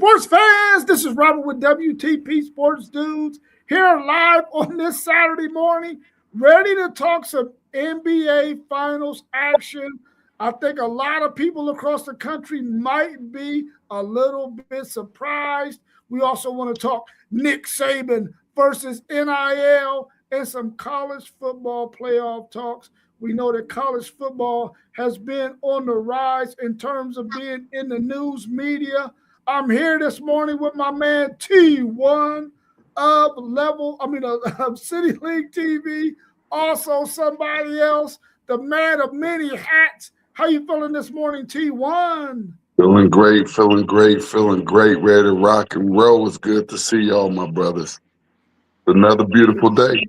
sports fans, this is Robert with WTP Sports Dudes here live on this Saturday morning, ready to talk some NBA Finals action. I think a lot of people across the country might be a little bit surprised. We also want to talk Nick Saban versus NIL and some college football playoff talks. We know that college football has been on the rise in terms of being in the news media. I'm here this morning with my man T1 of City League TV, also somebody else, the man of many hats. How you feeling this morning, T1? Feeling great, ready to rock and roll. It's good to see y'all, my brothers. Another beautiful day.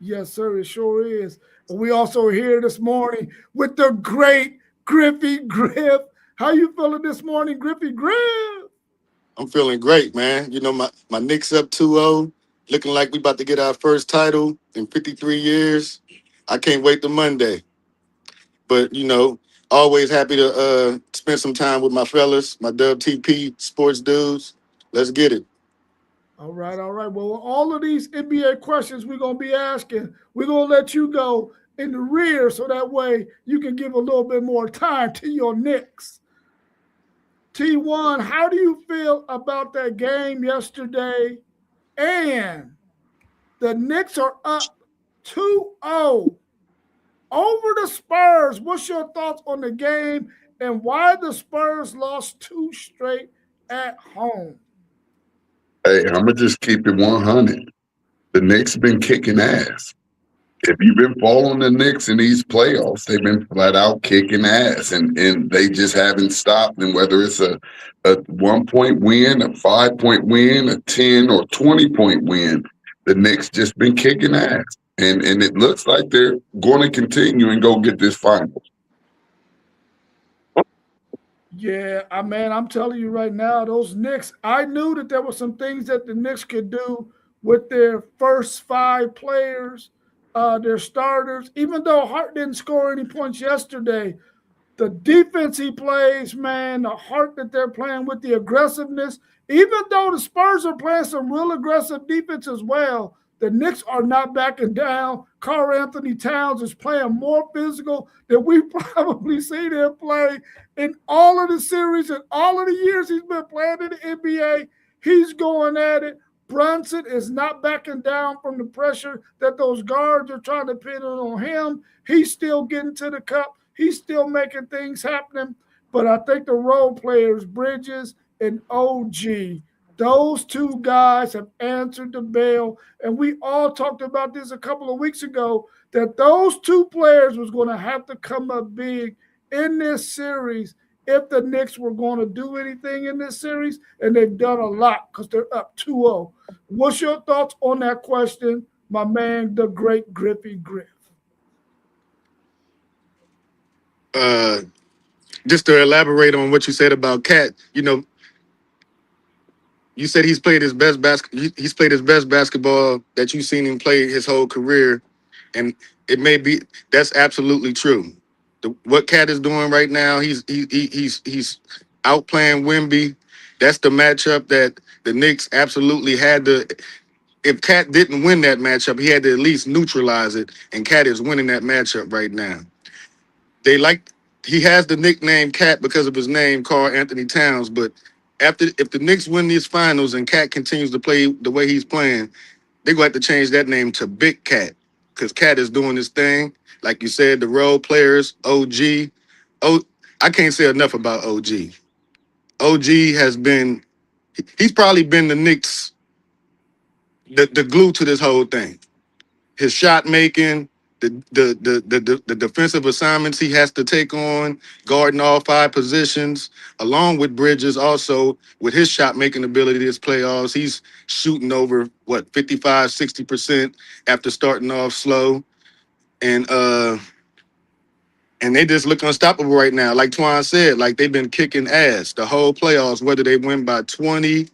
Yes, sir, it sure is. And we also here this morning with the great Griffey Griff. How you feeling this morning, Griffey Griff? I'm feeling great, man. You know, my Knicks up 2-0, looking like we about to get our first title in 53 years. I can't wait till Monday. But, you know, always happy to spend some time with my fellas, my WTP sports dudes. Let's get it. All right. Well, all of these NBA questions we're going to be asking, we're going to let you go in the rear so that way you can give a little bit more time to your Knicks. T1, how do you feel about that game yesterday? And the Knicks are up 2-0 over the Spurs. What's your thoughts on the game and why the Spurs lost 2 straight at home? Hey, I'm going to just keep it 100. The Knicks been kicking ass. If you've been following the Knicks in these playoffs, they've been flat out kicking ass, and they just haven't stopped. And whether it's a 1-point win, a 5-point win, a 10 or 20-point win, the Knicks just been kicking ass. And it looks like they're going to continue and go get this final. Yeah, I'm telling you right now, those Knicks, I knew that there were some things that the Knicks could do with their first 5 players, their starters. Even though Hart didn't score any points yesterday, the defense he plays, man, the heart that they're playing with, the aggressiveness, even though the Spurs are playing some real aggressive defense as well, the Knicks are not backing down. Karl-Anthony Towns is playing more physical than we've probably seen him play in all of the series and all of the years he's been playing in the NBA. He's going at it. Brunson is not backing down from the pressure that those guards are trying to pin on him. He's still getting to the cup. He's still making things happen. But I think the role players, Bridges and OG, those 2 guys have answered the bell. And we all talked about this a couple of weeks ago, that those 2 players was going to have to come up big in this series if the Knicks were going to do anything in this series. And they've done a lot because they're up 2-0. What's your thoughts on that question, my man, the great Griffey Griff? Just to elaborate on what you said about Cat, you know, you said he's played his best basketball that you've seen him play his whole career, and it may be that's absolutely true. What Cat is doing right now, he's outplaying Wemby. That's the matchup that the Knicks absolutely had to. If Cat didn't win that matchup, he had to at least neutralize it, and Cat is winning that matchup right now. He has the nickname Cat because of his name, Karl-Anthony Towns, but if the Knicks win these finals and Cat continues to play the way he's playing, they're going to have to change that name to Big Cat because Cat is doing his thing. Like you said, the role players, OG. I can't say enough about OG. OG he's probably been the Knicks, the glue to this whole thing. His shot making, the defensive assignments he has to take on, guarding all 5 positions, along with Bridges also with his shot making ability this playoffs. He's shooting over 55, 60% after starting off slow. And they just look unstoppable right now. Like Twan said, like they've been kicking ass the whole playoffs, whether they win by 20,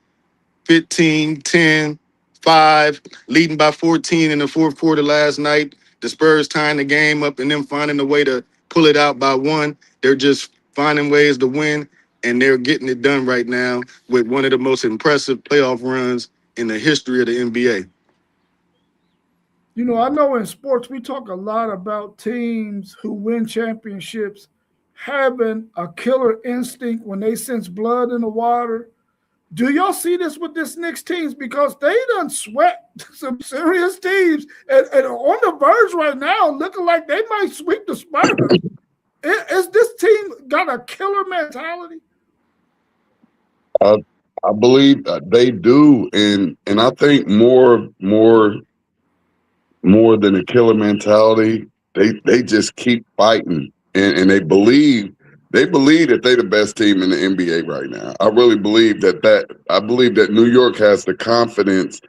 15, 10, 5, leading by 14 in the fourth quarter last night. The Spurs tying the game up and them finding a way to pull it out by 1. They're just finding ways to win. and they're getting it done right now with one of the most impressive playoff runs in the history of the NBA. You know, I know in sports we talk a lot about teams who win championships having a killer instinct when they sense blood in the water. Do y'all see this with this Knicks teams? Because they done swept some serious teams and on the verge right now, looking like they might sweep the Spurs. Is this team got a killer mentality? I, I believe they do, and I think more than a killer mentality. They just keep fighting, and they believe that they're the best team in the NBA right now. I really believe I believe that New York has the confidence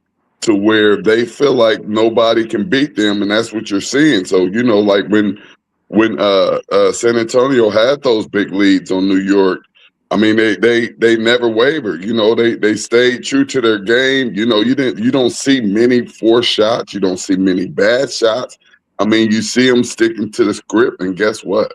to where they feel like nobody can beat them, and that's what you're seeing. So like when San Antonio had those big leads on New York. I mean, they never wavered. They stayed true to their game. You don't see many forced shots. You don't see many bad shots. I mean, you see them sticking to the script. And guess what?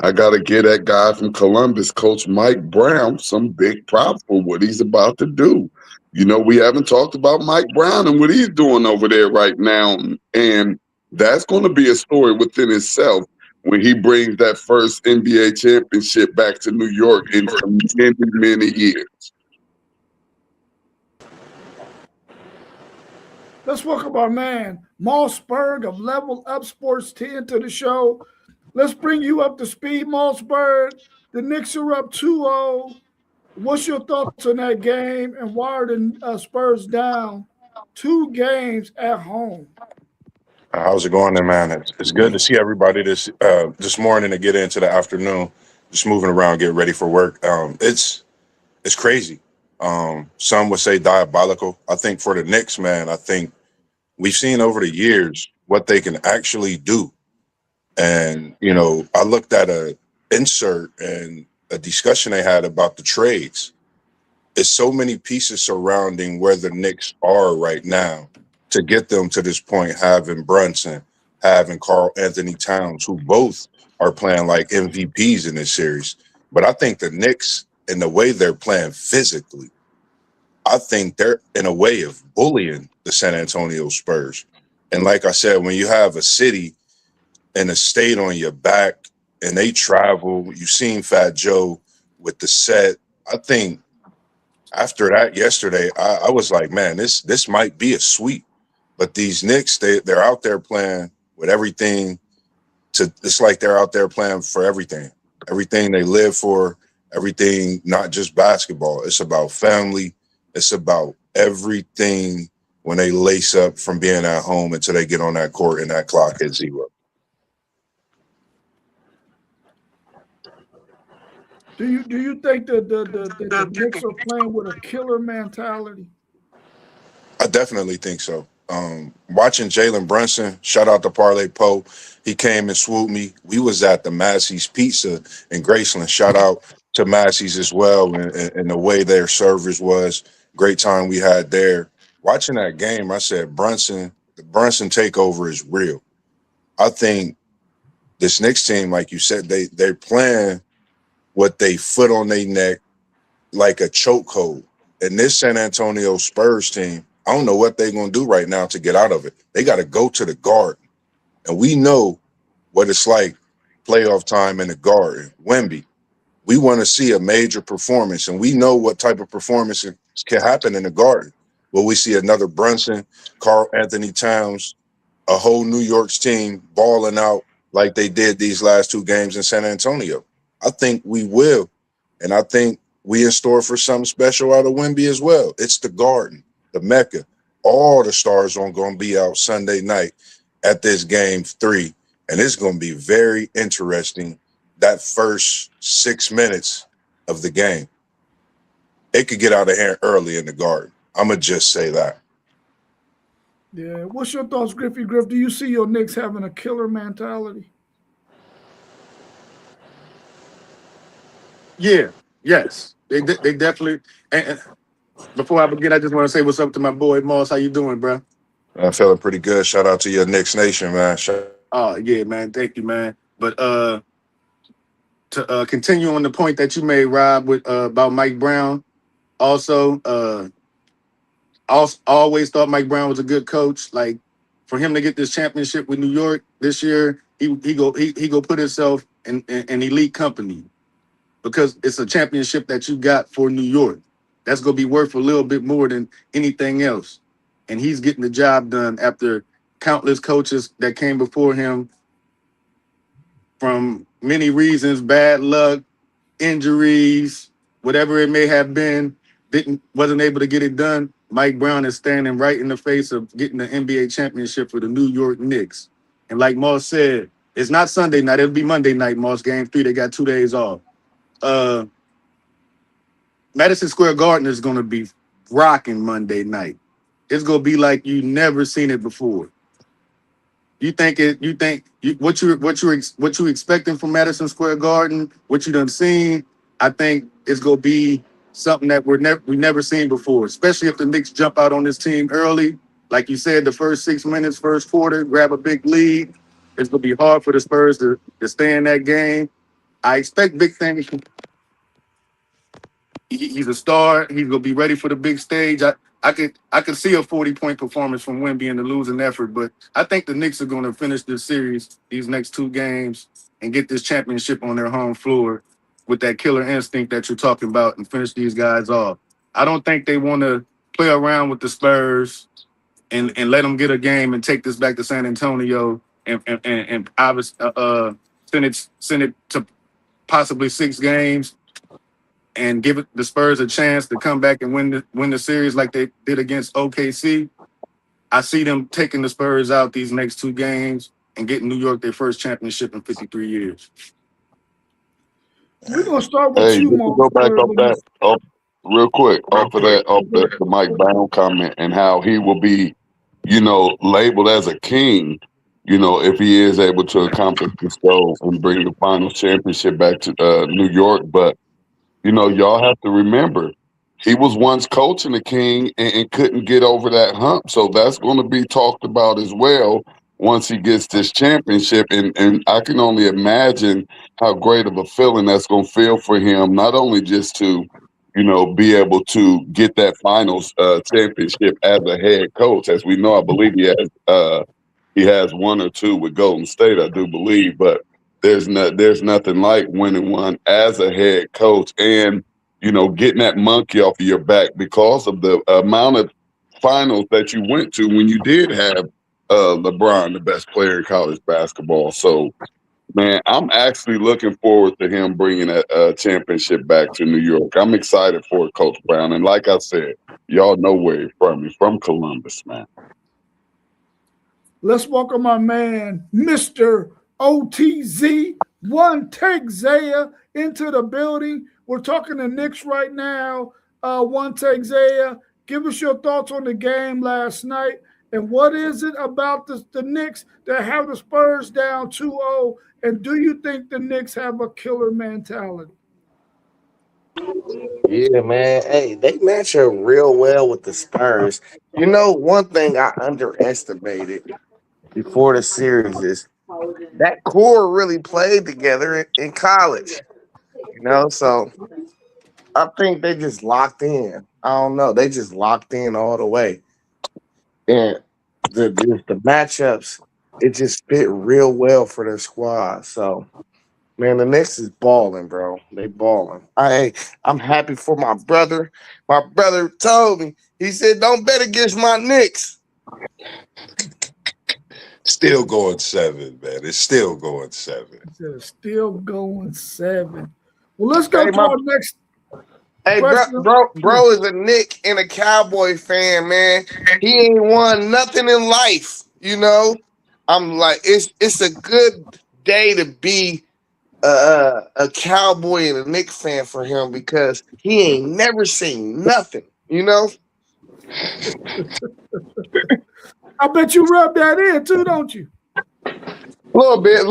I got to get that guy from Columbus, Coach Mike Brown, some big props for what he's about to do. We haven't talked about Mike Brown and what he's doing over there right now, and that's going to be a story within itself when he brings that first NBA championship back to New York in many, many years. Let's welcome our man, Mossberg of Level Up Sports 10 to the show. Let's bring you up to speed, Mossberg. The Knicks are up 2-0. What's your thoughts on that game, and why are the Spurs down 2 games at home? How's it going there, man? It's good to see everybody this morning to get into the afternoon, just moving around, get ready for work. It's crazy. Some would say diabolical. I think for the Knicks, man, I think we've seen over the years what they can actually do. And, I looked at a insert and a discussion they had about the trades. It's so many pieces surrounding where the Knicks are right now to get them to this point, having Brunson, having Carl Anthony Towns, who both are playing like MVPs in this series. But I think the Knicks, in the way they're playing physically, I think they're in a way of bullying the San Antonio Spurs. And like I said, when you have a city and a state on your back and they travel, you've seen Fat Joe with the set. I think after that yesterday, I was like, man, this might be a sweep. But these Knicks, they're out there playing with everything. It's like they're out there playing for everything they live for, everything, not just basketball. It's about family. It's about everything when they lace up from being at home until they get on that court and that clock hits 0. Do you think that the Knicks are playing with a killer mentality? I definitely think so. Watching Jalen Brunson, shout out to Parlay Poe. He came and swooped me. We was at the Massey's Pizza in Graceland. Shout out to Massey's as well, and the way their service was. Great time we had there. Watching that game, I said, the Brunson takeover is real. I think this Knicks team, like you said, they're playing with they foot on their neck like a chokehold. And this San Antonio Spurs team, I don't know what they're going to do right now to get out of it. They got to go to the Garden. And we know what it's like playoff time in the Garden. Wemby, we want to see a major performance, and we know what type of performance can happen in the Garden. Will we see another Brunson, Carl Anthony Towns, a whole New York's team balling out like they did these last 2 games in San Antonio? I think we will. And I think we in store for something special out of Wemby as well. It's the Garden, the Mecca. All the stars are going to be out Sunday night at this game 3. And it's going to be very interesting, that first 6 minutes of the game. It could get out of hand early in the Garden. I'm going to just say that. Yeah. What's your thoughts, Griffey Griff? Do you see your Knicks having a killer mentality? Yeah, yes, they definitely. And before I begin, I just want to say what's up to my boy Moss. How you doing, bro? I'm feeling pretty good. Shout out to your Knicks Nation, man. Oh yeah, man. Thank you, man. But to continue on the point that you made, Rob, with about Mike Brown. Also, always thought Mike Brown was a good coach. Like for him to get this championship with New York this year, he go put himself in an elite company because it's a championship that you got for New York. That's gonna be worth a little bit more than anything else. And he's getting the job done after countless coaches that came before him from many reasons, bad luck, injuries, whatever it may have been, wasn't able to get it done. Mike Brown is standing right in the face of getting the NBA championship for the New York Knicks. And like Moss said, it's not Sunday night, it'll be Monday night, Moss, game 3. They got 2 days off. Madison Square Garden is gonna be rocking Monday night. It's gonna be like you never seen it before. What you expecting from Madison Square Garden, what you done seen, I think it's gonna be something that we never seen before, especially if the Knicks jump out on this team early. Like you said, the first 6 minutes, first quarter, grab a big lead. It's gonna be hard for the Spurs to stay in that game. I expect big things. He's a star. He's gonna be ready for the big stage. I could see a 40-point performance from Wemby in the losing effort, but I think the Knicks are gonna finish this series, these next 2 games, and get this championship on their home floor with that killer instinct that you're talking about and finish these guys off. I don't think they want to play around with the Spurs and let them get a game and take this back to San Antonio and obviously send it to possibly 6 games and give the Spurs a chance to come back and win the series like they did against OKC. I see them taking the Spurs out these next 2 games and getting New York their first championship in 53 years. We're gonna start with Hey, you, just to go back up real quick, off the Mike Brown comment and how he will be, labeled as a king, if he is able to accomplish this goal and bring the finals championship back to New York. But y'all have to remember, he was once coaching the King and couldn't get over that hump. So that's going to be talked about as well once he gets this championship. And I can only imagine how great of a feeling that's going to feel for him, not only just to, be able to get that finals championship as a head coach. As we know, I believe he has 1 or 2 with Golden State, I do believe, but there's nothing like winning one as a head coach and getting that monkey off of your back because of the amount of finals that you went to when you did have LeBron, the best player in college basketball. So, man, I'm actually looking forward to him bringing a championship back to New York. I'm excited for Coach Brown, and like I said, y'all know where he's from. He's from Columbus, man. Let's welcome our man, Mr. OTZ, One Take Zaya, into the building. We're talking to Knicks right now. One Take Zaya, give us your thoughts on the game last night. And what is it about the Knicks that have the Spurs down 2-0? And do you think the Knicks have a killer mentality? Yeah, man. Hey, they match up real well with the Spurs. One thing I underestimated before the series is that core really played together in college. So I think they just locked in. I don't know. They just locked in all the way. And the matchups, it just fit real well for their squad. So man, the Knicks is balling, bro. They balling. I'm happy for my brother. My brother told me, he said, don't bet against my Knicks. Still going 7, man. It's still going 7. It's still going 7. Well, let's go to our next question. Bro is a Knick and a Cowboy fan, man. He ain't won nothing in life, I'm like, it's a good day to be a Cowboy and a Knicks fan for him because he ain't never seen nothing, I bet you rub that in too, don't you? Little bit.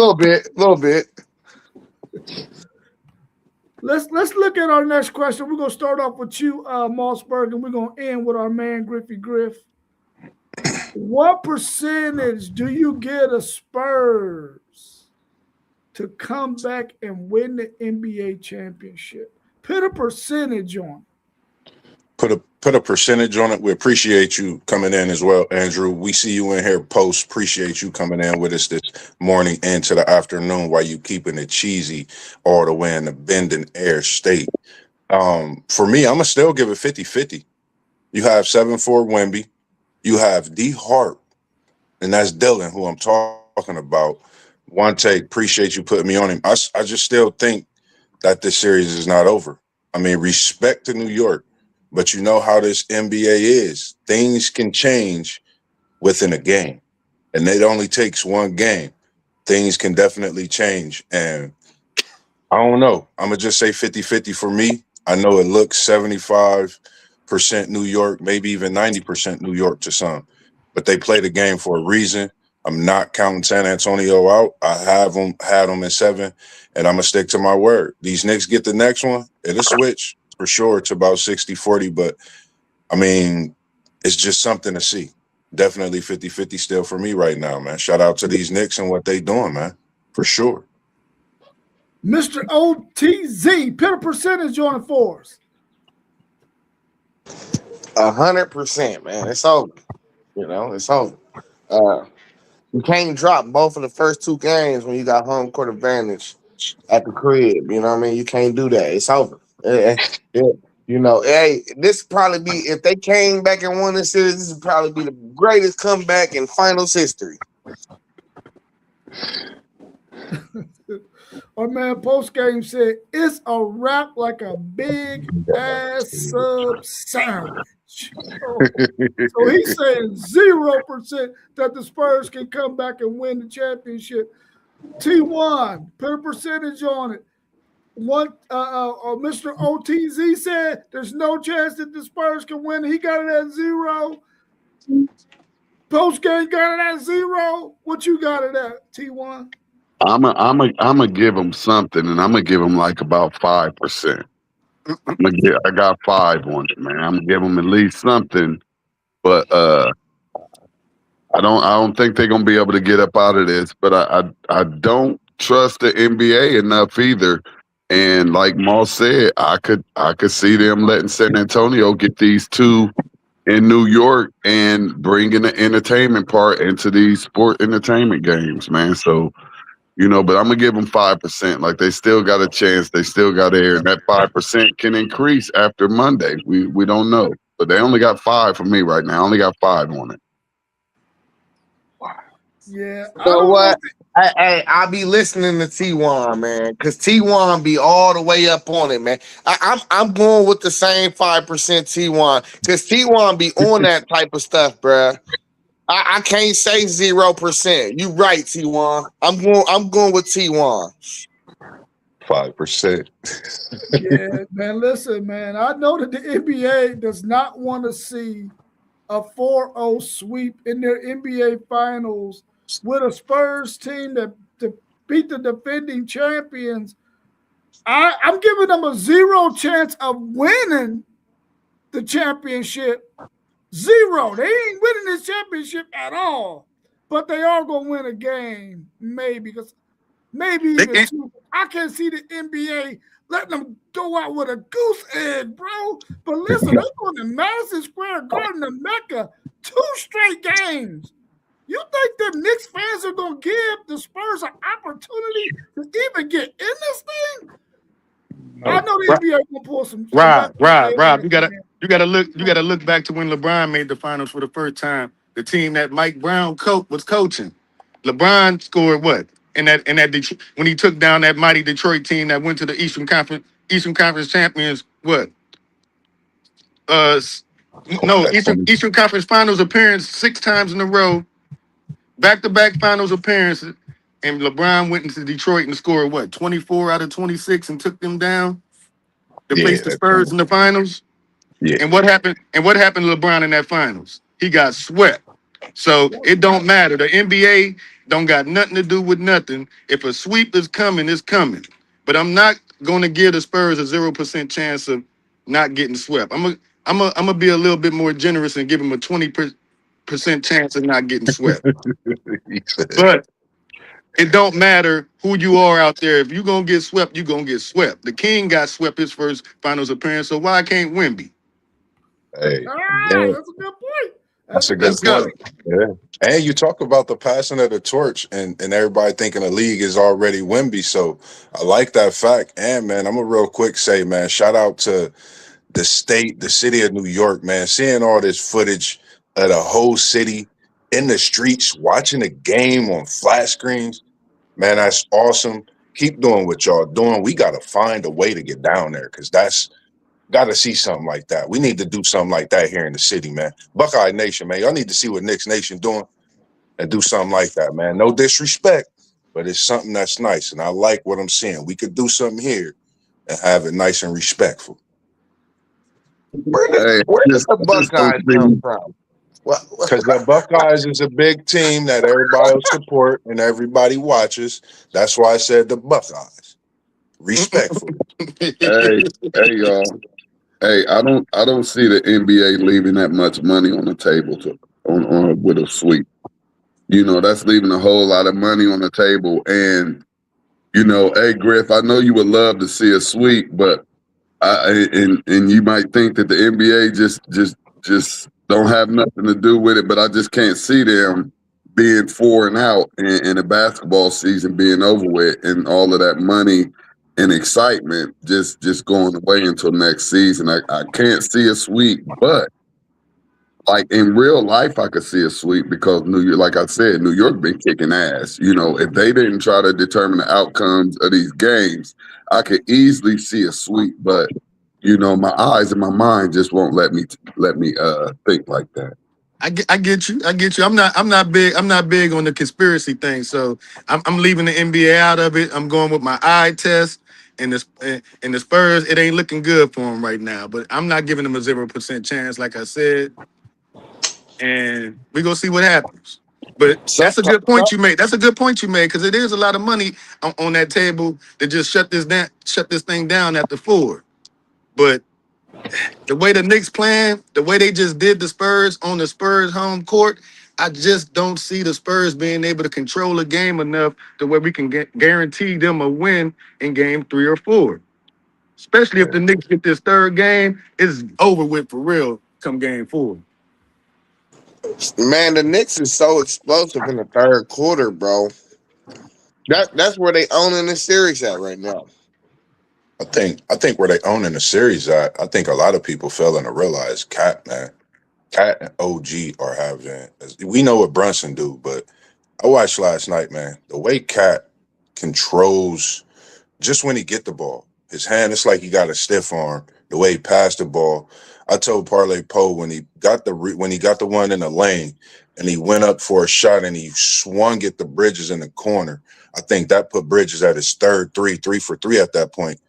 Let's look at our next question. We're gonna start off with you, Mossberg, and we're gonna end with our man Griffey Griff. What percentage do you get of Spurs to come back and win the NBA championship? Put a percentage on. Put a percentage on it. We appreciate you coming in as well, Andrew. We see you in here post. Appreciate you coming in with us this morning into the afternoon while you keeping it cheesy all the way in the bend and air state. For me, I'm gonna still give it 50-50. You have 7-4 Wemby. You have D Hart, and that's Dylan, who I'm talking about. One take. Appreciate you putting me on him. I just still think that this series is not over. I mean, respect to New York, but you know how this NBA is. Things can change within a game, and it only takes one game. Things can definitely change, and I don't know. I'm going to just say 50-50 for me. I know it looks 75% New York, maybe even 90% New York to some, but they play the game for a reason. I'm not counting San Antonio out. I had them in 7, and I'm going to stick to my word. These Knicks get the next one, it'll switch for sure to about 60-40, but I mean, it's just something to see. Definitely 50-50 still for me right now, man. Shout out to these Knicks and what they doing, man, for sure. Mr. OTZ, put a percentage on it for us. 100%, man. It's over. It's over. You can't drop both of the first 2 games when you got home court advantage at the crib. You know what I mean? You can't do that. It's over. Hey, this probably be, if they came back and won this series, this would probably be the greatest comeback in finals history. Our man post game said it's a wrap like a big ass sub sandwich. So he's saying 0% that the Spurs can come back and win the championship. T1, put a percentage on it. Mr. OTZ said there's no chance that the Spurs can win. He got it at 0. Post game got it at 0. What you got it at, T1? I'm give them something, and I'm gonna give them like about 5%. I got 5 on it, man. I'm gonna give them at least something, but I don't think they're gonna be able to get up out of this. But I don't trust the NBA enough either. And like Moss said, I could see them letting San Antonio get these 2 in New York and bringing the entertainment part into these sport entertainment games, man. So. But I'm gonna give them 5%. Like they still got a chance. They still got air, and that 5% can increase after Monday. We don't know, but they only got 5 for me right now. I only got 5 on it. Yeah, you know what? I'll be listening to T1, man, because T1 be all the way up on it, man. I'm going with the same 5% T1 because T1 be on that type of stuff, bruh. I can't say 0%. You right, T1. I'm going with T1. 5%. Yeah, man. Listen, man. I know that the NBA does not want to see a 4-0 sweep in their NBA finals with a Spurs team that to beat the defending champions. I'm giving them a 0 chance of winning the championship. 0. They ain't winning this championship at all. But they are going to win a game, maybe. Because maybe even 2. I can't see the NBA letting them go out with a goose egg, bro. But listen, they're going to Madison Square Garden to Mecca 2 straight games. You think the Knicks fans are going to give the Spurs an opportunity to even get in this thing? I know the NBA going to pull some. Rob, you gotta look back to when LeBron made the finals for the first time. The team that Mike Brown was coaching. LeBron scored what? In that when he took down that mighty Detroit team that went to the Eastern Conference champions, what? Eastern Conference Finals appearance 6 times in a row, back-to-back Finals appearances, and LeBron went into Detroit and scored what? 24 out of 26 and took them down to face the Spurs in the finals. Yeah. And what happened? And what happened to LeBron in that finals? He got swept. So it don't matter. The NBA don't got nothing to do with nothing. If a sweep is coming, it's coming. But I'm not going to give the Spurs a 0% chance of not getting swept. I'm gonna be a little bit more generous and give them a 20% chance of not getting swept. But It don't matter who you are out there. If you're gonna get swept, you're gonna get swept. The King got swept his first finals appearance, so why can't Wemby? Hey, Ah, yeah, that's a good point. that's That's a a good Let's good go. point. point. Yeah. And you talk about the passing of the torch and everybody thinking the league is already Wimby. So I like that fact. And man, I'm a real quick say, man, shout out to the state, the city of New York, man, seeing all this footage of the whole city in the streets, watching the game on flat screens. Man, that's awesome. Keep doing what y'all doing. We got to find a way to get down there because that's got to see something like that. We need to do something like that here in the city, man. Buckeye Nation, man. Y'all need to see what Knicks Nation doing and do something like that, man. No disrespect, but it's something that's nice. And I like what I'm seeing. We could do something here and have it nice and respectful. Hey, Where did the I just don't Buckeyes come see. from? Well, Because the Buckeyes is a big team that everybody will support and everybody watches. That's why I said the Buckeyes. Respectful. Hey, hey, y'all. Hey, I don't see the NBA leaving that much money on the table on with a sweep. You know, that's leaving a whole lot of money on the table. And you know, hey Griff, I know you would love to see a sweep, but and you might think that the NBA just don't have nothing to do with it, but I just can't see them being 4-out and the basketball season being over with and all of that money and excitement just going away until next season. I can't see a sweep, but like in real life, I could see a sweep because New York, like I said, New York been kicking ass. You know, if they didn't try to determine the outcomes of these games, I could easily see a sweep. But you know, my eyes and my mind just won't let me think like that. I get you. I get you. I'm not big on the conspiracy thing. So I'm leaving the NBA out of it. I'm going with my eye test. And the Spurs, it ain't looking good for them right now. But I'm not giving them a 0% chance, like I said. And we gonna see what happens. But that's a sometimes, good point you made. That's a good point you made because it is a lot of money on that table to just shut this thing down at the 4. But the way the Knicks playing, the way they just did the Spurs on the Spurs home court, I just don't see the Spurs being able to control a game enough to where we can guarantee them a win in game 3 or 4. Especially if the Knicks get this third game, it's over with for real come game 4. man, the Knicks is so explosive in the third quarter, bro. That's where they owning the series at right now. I think where they own in the series at, I think a lot of people failing to realize Cat, man. Cat and OG are having we know what Brunson do, but I watched last night, man. The way Cat controls just when he get the ball, his hand, it's like he got a stiff arm. The way he passed the ball, I told Parlay Poe when he got when he got the one in the lane and he went up for a shot and he swung at the Bridges in the corner. I think that put Bridges at his third 3 for 3 at that point.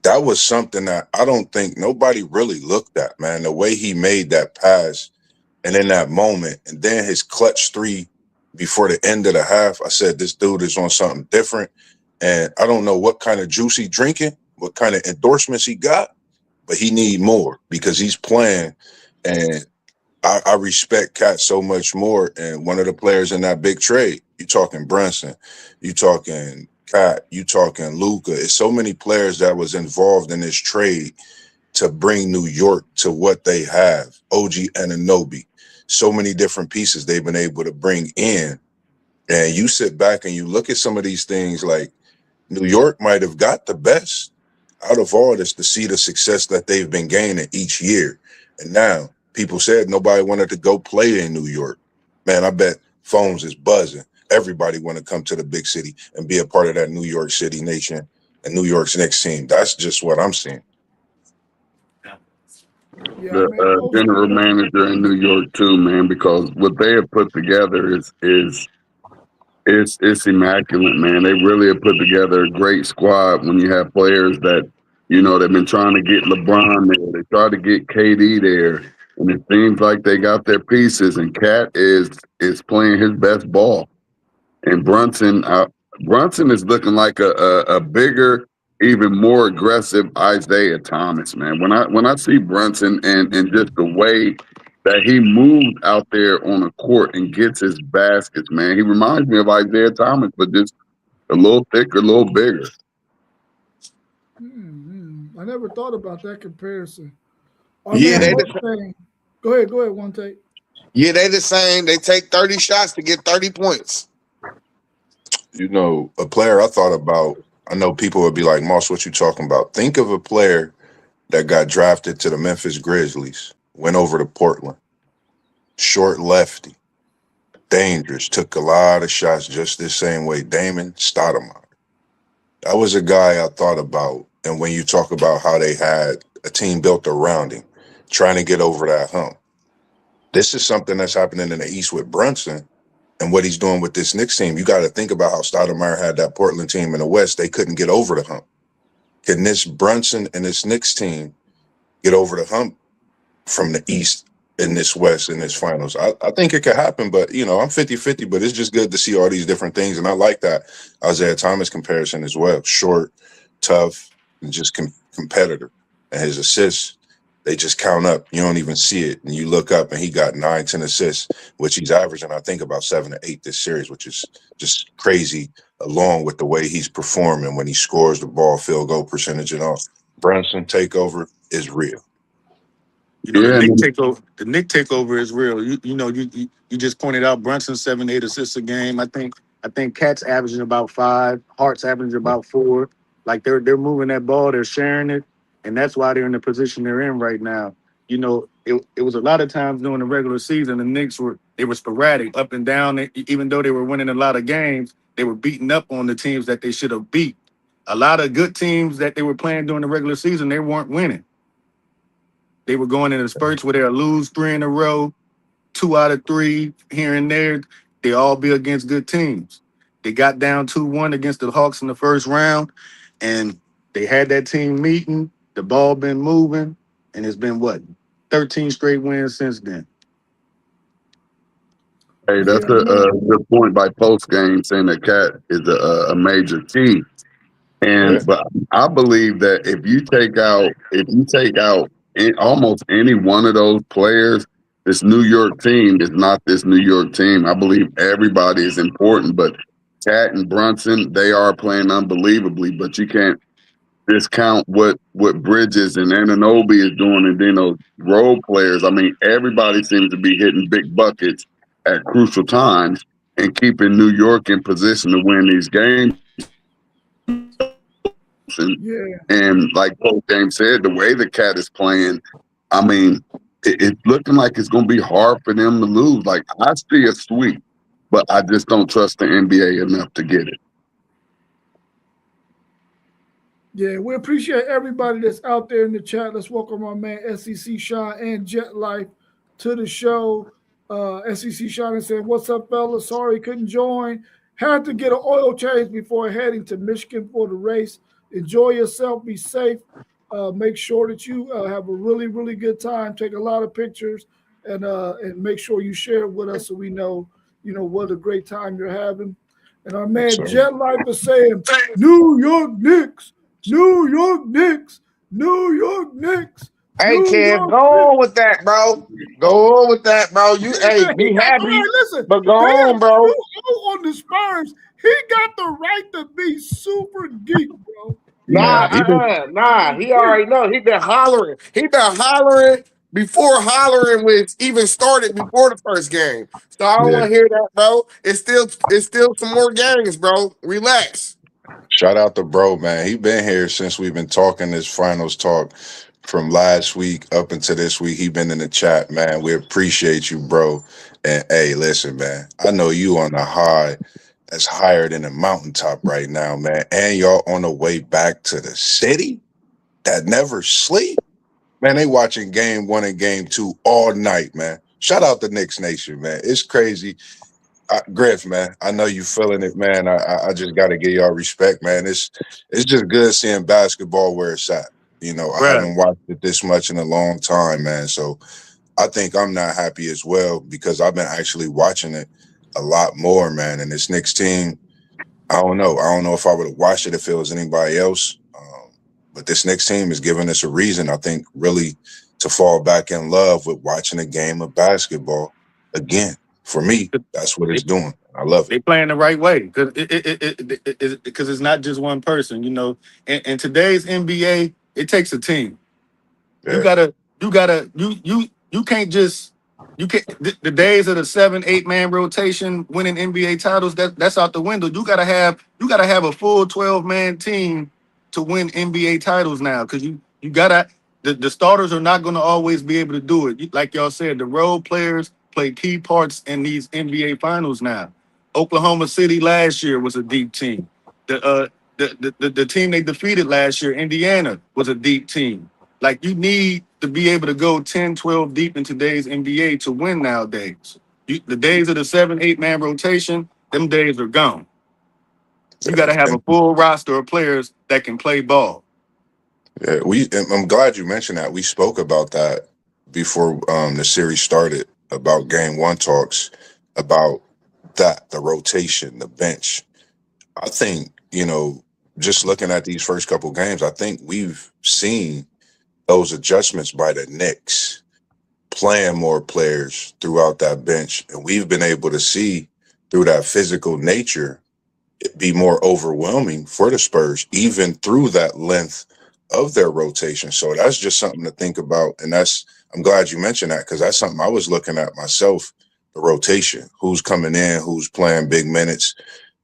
That was something that I don't think nobody really looked at, man. The way he made that pass and in that moment, and then his clutch 3 before the end of the half, I said, this dude is on something different. And I don't know what kind of juice he drinking, what kind of endorsements he got, but he need more because he's playing. And I respect Cat so much more. And one of the players in that big trade, you talking Brunson, you talking Cat, you talking Luca. It's so many players that was involved in this trade to bring New York to what they have. OG Anunoby, so many different pieces they've been able to bring in. And you sit back and you look at some of these things like New York might have got the best out of all this to see the success that they've been gaining each year. And now people said nobody wanted to go play in New York. Man, I bet phones is buzzing. Everybody want to come to the big city and be a part of that New York City nation and New York's next team. That's just what I'm seeing. Yeah, The man. Most general manager in New York too, man, because what they have put together it's immaculate, man. They really have put together a great squad when you have players that, you know, they've been trying to get LeBron there. They try to get KD there. And it seems like they got their pieces and Cat is playing his best ball. And Brunson is looking like a bigger, even more aggressive Isaiah Thomas, man. When I see Brunson and just the way that he moved out there on the court and gets his baskets, man. He reminds me of Isaiah Thomas, but just a little thicker, a little bigger. I never thought about that comparison. Our Yeah, man they Mustang. Go ahead, one take. they the same. They take 30 shots to get 30 points. You know, a player I thought about, I know people would be like, Moss, what you talking about? Think of a player that got drafted to the Memphis Grizzlies, went over to Portland, short lefty, dangerous, took a lot of shots just the same way. Damon Stoudemire. That was a guy I thought about. And when you talk about how they had a team built around him, trying to get over that hump, this is something that's happening in the East with Brunson and what he's doing with this Knicks team. You got to think about how Stoudemire had that Portland team in the West. They couldn't get over the hump. Can this Brunson and this Knicks team get over the hump from the East in this West in this finals? I think it could happen, but, you know, I'm 50-50, but it's just good to see all these different things. And I like that Isaiah Thomas comparison as well. Short, tough, and just competitor. And his assists, they just count up. You don't even see it. And you look up and he got 9, 10 assists, which he's averaging, I think, about 7 to 8 this series, which is just crazy, along with the way he's performing when he scores the ball, field goal percentage and all. Brunson takeover is real. You know, Yeah, the Nick takeover is real. You just pointed out Brunson 7, 8 assists a game. I think Cat's averaging about 5, Hart's averaging about 4. Like they're moving that ball, they're sharing it, and that's why they're in the position they're in right now. You know, it was a lot of times during the regular season, the Knicks were sporadic, up and down. Even though they were winning a lot of games, they were beating up on the teams that they should have beat. A lot of good teams that they were playing during the regular season, they weren't winning. They were going in spurts where they'll lose 3 in a row, 2 out of 3 here and there. They all be against good teams. They got down 2-1 against the Hawks in the first round, and they had that team meeting. The ball been moving, and it's been 13 straight wins since then. hey, that's Yeah, a good point by post game saying that Cat is a major key. Yeah. But I believe that if you take out almost any one of those players, this New York team is not this New York team. I believe everybody is important, but Cat and Brunson, they are playing unbelievably, but you can't discount what Bridges and Anunoby is doing, and then those role players. I mean, everybody seems to be hitting big buckets at crucial times and keeping New York in position to win these games. yeah. And like post game said, the way the Cat is playing, I mean, it's looking like it's going to be hard for them to lose. Like, I see a sweep, but I just don't trust the NBA enough to get it. Yeah, we appreciate everybody that's out there in the chat. Let's welcome our man SEC Sean and Jet Life to the show. SEC Sean said, "What's up, fellas? Sorry couldn't join. Had to get an oil change before heading to Michigan for the race. Enjoy yourself. Be safe. Make sure that you have a really, really good time. Take a lot of pictures and make sure you share it with us so we know, what a great time you're having." And our man Sorry. Jet Life is saying, "New York Knicks. New York Knicks, New York Knicks, Hey, New Kev, York go on with that, bro. Go on with that, bro. You be happy, All right, listen, but go on, they bro. are 2-0 on the Spurs. He got the right to be super geek, bro. Nah, nah. He already know. He been hollering. He been hollering before hollering was even started before the first game. So I don't Yeah. want to hear that, bro. It's still some more games, bro. Relax. Shout out to bro, man. He been here since we've been talking this finals talk from last week up into this week. He been in the chat, man. We appreciate you, bro. And hey, listen, man. I know you on the high that's higher than the mountaintop right now, man. And y'all on the way back to the city that never sleep. Man, they watching game 1 and game 2 all night, man. Shout out to Knicks Nation, man. It's crazy. Griff, man, I know you feeling it, man. I just got to give y'all respect, man. It's just good seeing basketball where it's at. You know, I Right. haven't watched it this much in a long time, man. So I think I'm not happy as well because I've been actually watching it a lot more, man. And this Knicks team, I don't know. I don't know if I would have watched it if it was anybody else. But this Knicks team is giving us a reason, I think, really to fall back in love with watching a game of basketball again. For me, that's what They, it's doing. I love it. they playing the right way because it's not just one person. You know, in today's NBA, it takes a team. You Yeah, gotta, you can't just you can't the days of the 7-8 man rotation winning NBA titles that's out the window. You gotta have a full 12-man team to win NBA titles now because you gotta the starters are not gonna always be able to do it. Like y'all said, the role players play key parts in these NBA finals now. Oklahoma City last year was a deep team. The team they defeated last year, Indiana, was a deep team. Like you need to be able to go 10, 12 deep in today's NBA to win nowadays. The days of the 7-8 man rotation, them days are gone. You got to have a and full roster of players that can play ball. yeah, I'm glad you mentioned that. We spoke about that before the series started about game one talks about that the rotation, the bench. I think just looking at these first couple games, I think we've seen those adjustments by the Knicks playing more players throughout that bench, and we've been able to see through that physical nature it be more overwhelming for the Spurs, even through that length of their rotation. So that's just something to think about. And I'm glad you mentioned that because that's something I was looking at myself, the rotation, who's coming in, who's playing big minutes,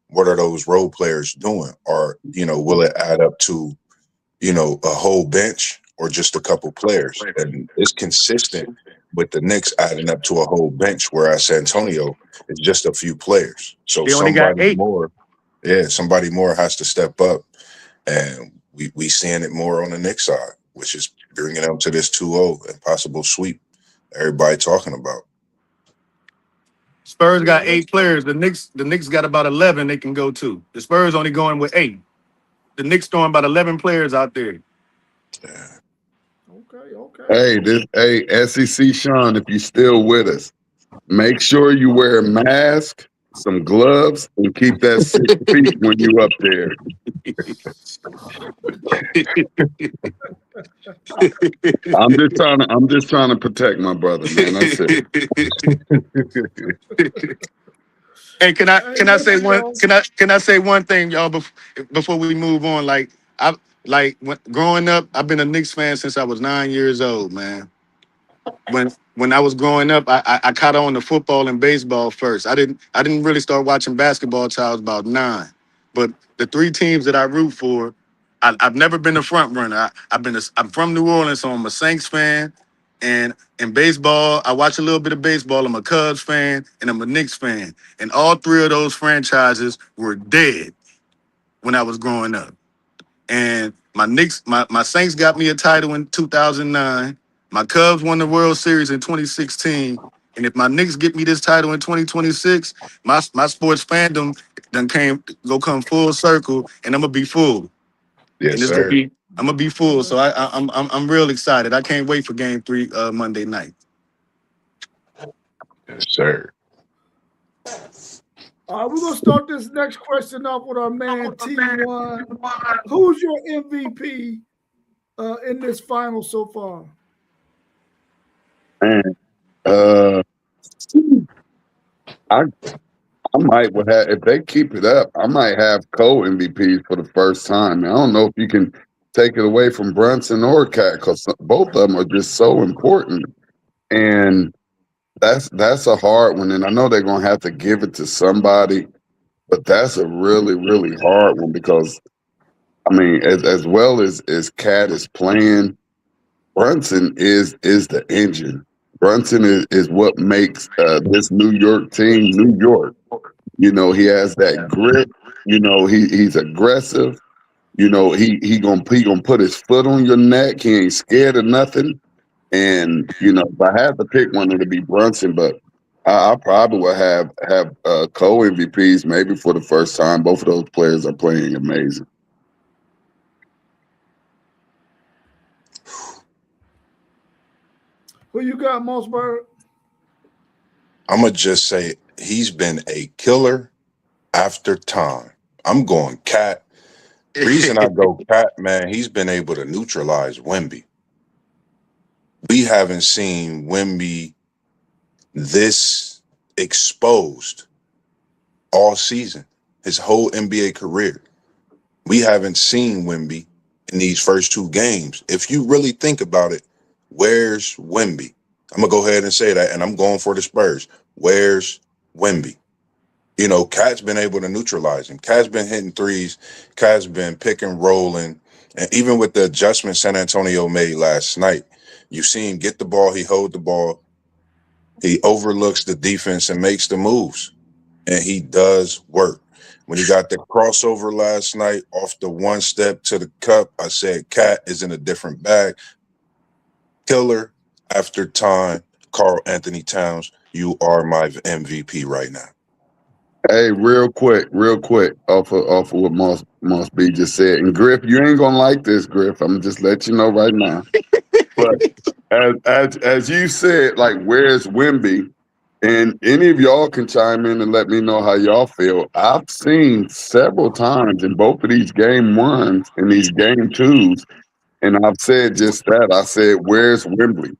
what are those role players doing? Or, will it add up to, a whole bench or just a couple players? And it's consistent with the Knicks adding up to a whole bench, whereas San Antonio is just a few players. So They only got 8. somebody more has to step up, and we seeing it more on the Knicks side, which is bringing them to this 2-0 and possible sweep. Everybody talking about. Spurs got 8 players. The Knicks got about 11 they can go to. The Spurs only going with 8. The Knicks throwing about 11 players out there. Yeah. Okay. Hey, SEC Sean, if you still with us, make sure you wear a mask, some gloves, and keep that 6 feet when you up there. I'm just trying to protect my brother, man. That's it. Hey, can I Hey, can I say listen, one y'all. can I say one thing, y'all, before we move on? Growing up, I've been a Knicks fan since I was 9 years old, man. When I was growing up, I caught on to football and baseball first. I didn't really start watching basketball till I was about 9. But the 3 teams that I root for, I've never been a front runner. I'm from New Orleans, so I'm a Saints fan. And in baseball, I watch a little bit of baseball. I'm a Cubs fan and I'm a Knicks fan. And all 3 of those franchises were dead when I was growing up. And my Saints got me a title in 2009. My Cubs won the World Series in 2016. And if my Knicks get me this title in 2026, my sports fandom come full circle, and I'm gonna be full. And Yes, it's gonna sir. be I'm gonna be full. So I'm real excited. I can't wait for Game 3 Monday night. Yes, sir. We're gonna start this next question off with our man T1. Who's your MVP in this final so far? Man, uh, I I might would have if they keep it up. I might have co-MVPs for the first time. I don't know if you can take it away from Brunson or Cat because both of them are just so important, and that's a hard one. And I know they're gonna have to give it to somebody, but that's a really really hard one because I mean, as well as Cat is playing, Brunson is the engine. Brunson is what makes this New York team New York. He has that grit. He's aggressive. He gonna put his foot on your neck. He ain't scared of nothing. And if I had to pick one, it'd be Brunson. But I probably would have co MVPs maybe for the first time. Both of those players are playing amazing. Who you got, Mossberg? I'm gonna just say he's been a killer after time. I'm going Cat. Reason I go Cat, man, he's been able to neutralize Wemby. We haven't seen Wemby this exposed all season, his whole NBA career. We haven't seen Wemby in these first two games. If you really think about it, where's Wemby? I'm gonna go ahead and say that, and I'm going for the Spurs. Where's Wemby? You know, Cat's been able to neutralize him. Cat's been hitting threes. Cat's been pick and rolling. And even with the adjustment San Antonio made last night, you see him get the ball, he hold the ball, he overlooks the defense and makes the moves. And he does work. When he got the crossover last night off the one step to the cup, I said, Cat is in a different bag. Killer after time, Carl Anthony Towns, you are my MVP right now. Hey, real quick, off of what Moss B just said. And Griff, you ain't gonna like this, Griff. I'm just let you know right now. But as you said, like, where's Wemby? And any of y'all can chime in and let me know how y'all feel. I've seen several times in both of these game ones and these game twos, and I've said just that. I said, where's Wembley?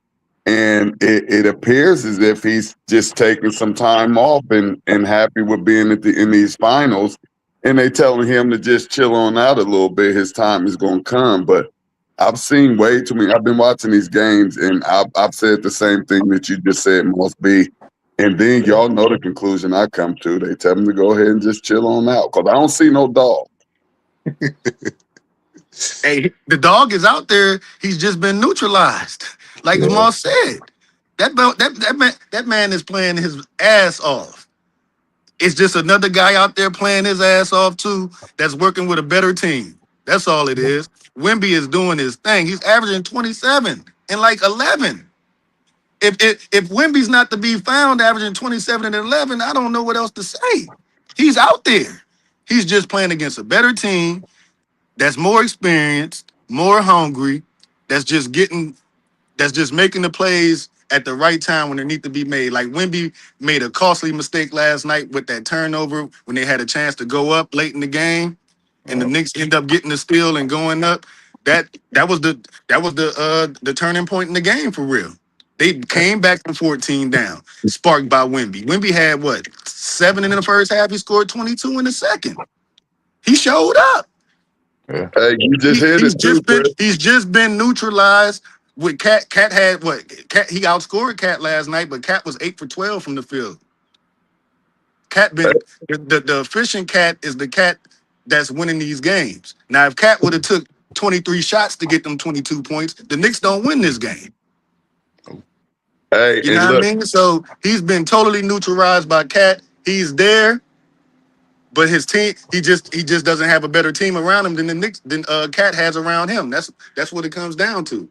And it appears as if he's just taking some time off and happy with being in these finals. And they telling him to just chill on out a little bit. His time is going to come. But I've seen way too many. I've been watching these games, and I've said the same thing that you just said, must be. And then y'all know the conclusion I come to. They tell him to go ahead and just chill on out because I don't see no dog. Hey, the dog is out there. He's just been neutralized. Like Jamal said, that man is playing his ass off. It's just another guy out there playing his ass off too. That's working with a better team. That's all it is. Wemby is doing his thing. He's averaging 27 and like 11. If Wemby's not to be found averaging 27 and 11, I don't know what else to say. He's out there. He's just playing against a better team that's more experienced, more hungry, that's just making the plays at the right time when they need to be made. Like Wemby made a costly mistake last night with that turnover when they had a chance to go up late in the game, and the Knicks end up getting the steal and going up. That was the turning point in the game for real. They came back from 14 down, sparked by Wemby. Wemby had what, 7 in the first half. He scored 22 in the second. He showed up. Hey, you just hit it too, Chris. He's just been neutralized with Cat. Cat had what? Cat, he outscored Cat last night, but Cat was 8 for 12 from the field. Cat been the efficient Cat is the Cat that's winning these games. Now, if Cat would have took 23 shots to get them 22 points, the Knicks don't win this game. Hey, You know what I mean? So he's been totally neutralized by Cat. He's there. But his team, he just doesn't have a better team around him than Cat has around him. That's what it comes down to.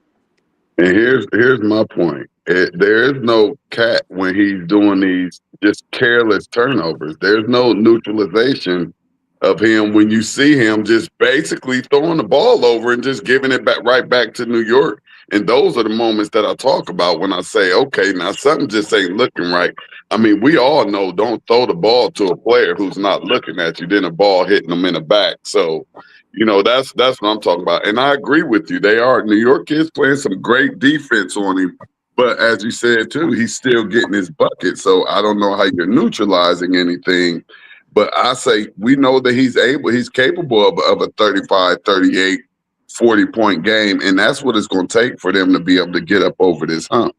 And here's my point. There is no Cat when he's doing these just careless turnovers. There's no neutralization of him when you see him just basically throwing the ball over and just giving it back right back to New York. And those are the moments that I talk about when I say, okay, now something just ain't looking right. I mean, we all know don't throw the ball to a player who's not looking at you, then a ball hitting them in the back. So, you know, that's what I'm talking about. And I agree with you. They are New York kids playing some great defense on him. But as you said, too, he's still getting his bucket. So I don't know how you're neutralizing anything. But I say we know that he's capable of a 35, 38, 40-point game. And that's what it's going to take for them to be able to get up over this hump.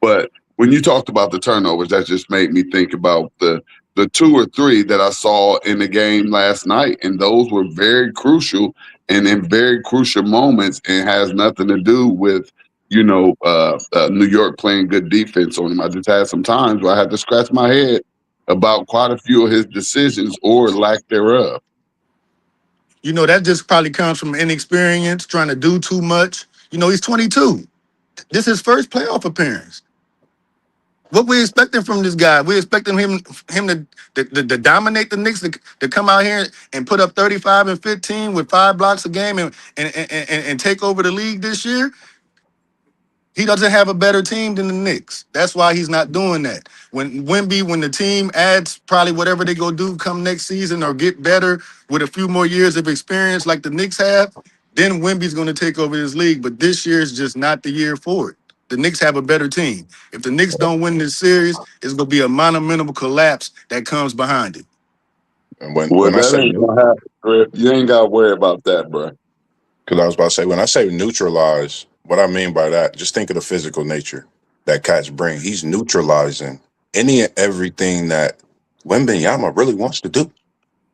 But when you talked about the turnovers, that just made me think about the 2 or 3 that I saw in the game last night. And those were very crucial and in very crucial moments and has nothing to do with, New York playing good defense on him. I just had some times where I had to scratch my head about quite a few of his decisions or lack thereof. You know, that just probably comes from inexperience, trying to do too much. You know, he's 22. This is his first playoff appearance. What we expecting from this guy? We expecting him to dominate the Knicks, to come out here and put up 35 and 15 with 5 blocks a game and take over the league this year. He doesn't have a better team than the Knicks. That's why he's not doing that. When the team adds probably whatever they go do come next season or get better with a few more years of experience like the Knicks have, then Wemby's going to take over this league. But this year is just not the year for it. the Knicks have a better team. If the Knicks don't win this series, it's gonna be a monumental collapse that comes behind it. And Well, when I that say ain't gonna happen, Griff. You ain't gotta worry about that, bro. because I was about to say, when I say neutralize, what I mean by that, just think of the physical nature that cats bring. He's neutralizing any and everything that Wembenyama really wants to do.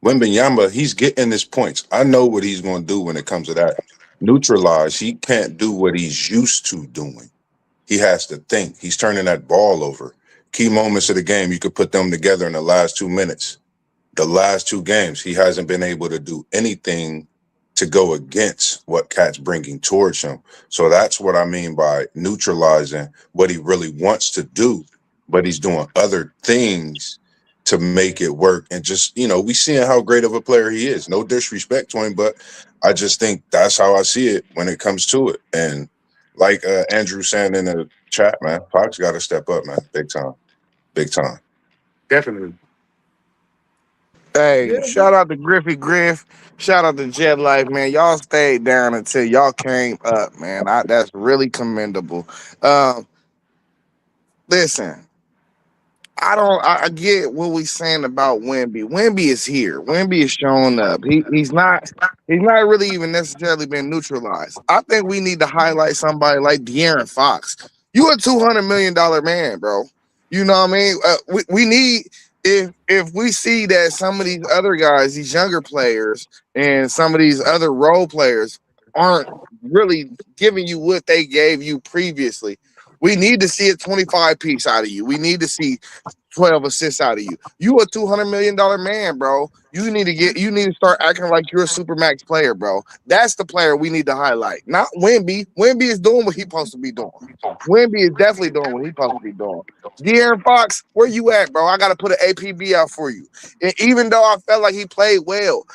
Wembenyama, he's getting his points. I know what he's going to do when it comes to that. Neutralize, he can't do what he's used to doing. He has to think. He's turning that ball over. Key moments of the game, you could put them together in the last 2 minutes. The last two games, he hasn't been able to do anything to go against what Cat's bringing towards him. So that's what I mean by neutralizing what he really wants to do, but he's doing other things to make it work. And just, we seeing how great of a player he is. No disrespect to him, but I just think that's how I see it when it comes to it. And like Andrew saying in the chat, man, Fox got to step up, man, big time, big time. Definitely. Hey, Yeah, shout out to Griffey Griff. Shout out to Jet Life, man. Y'all stayed down until y'all came up, man. That's really commendable. Um, listen, I get what we saying about Wemby. Wemby is here. Wemby is showing up. He's not really even necessarily been neutralized. I think we need to highlight somebody like De'Aaron Fox. You a $200 million man, bro. You know what I mean? We need, if we see that some of these other guys, these younger players, and some of these other role players aren't really giving you what they gave you previously. We need to see a 25 piece out of you. We need to see 12 assists out of you. You a $200 million man, bro. You need to start acting like you're a supermax player, bro. That's the player we need to highlight. Not Wemby. Wemby is doing what he's supposed to be doing. Wemby is definitely doing what he's supposed to be doing. De'Aaron Fox, where you at, bro? I gotta put an APB out for you. And even though I felt like he played well,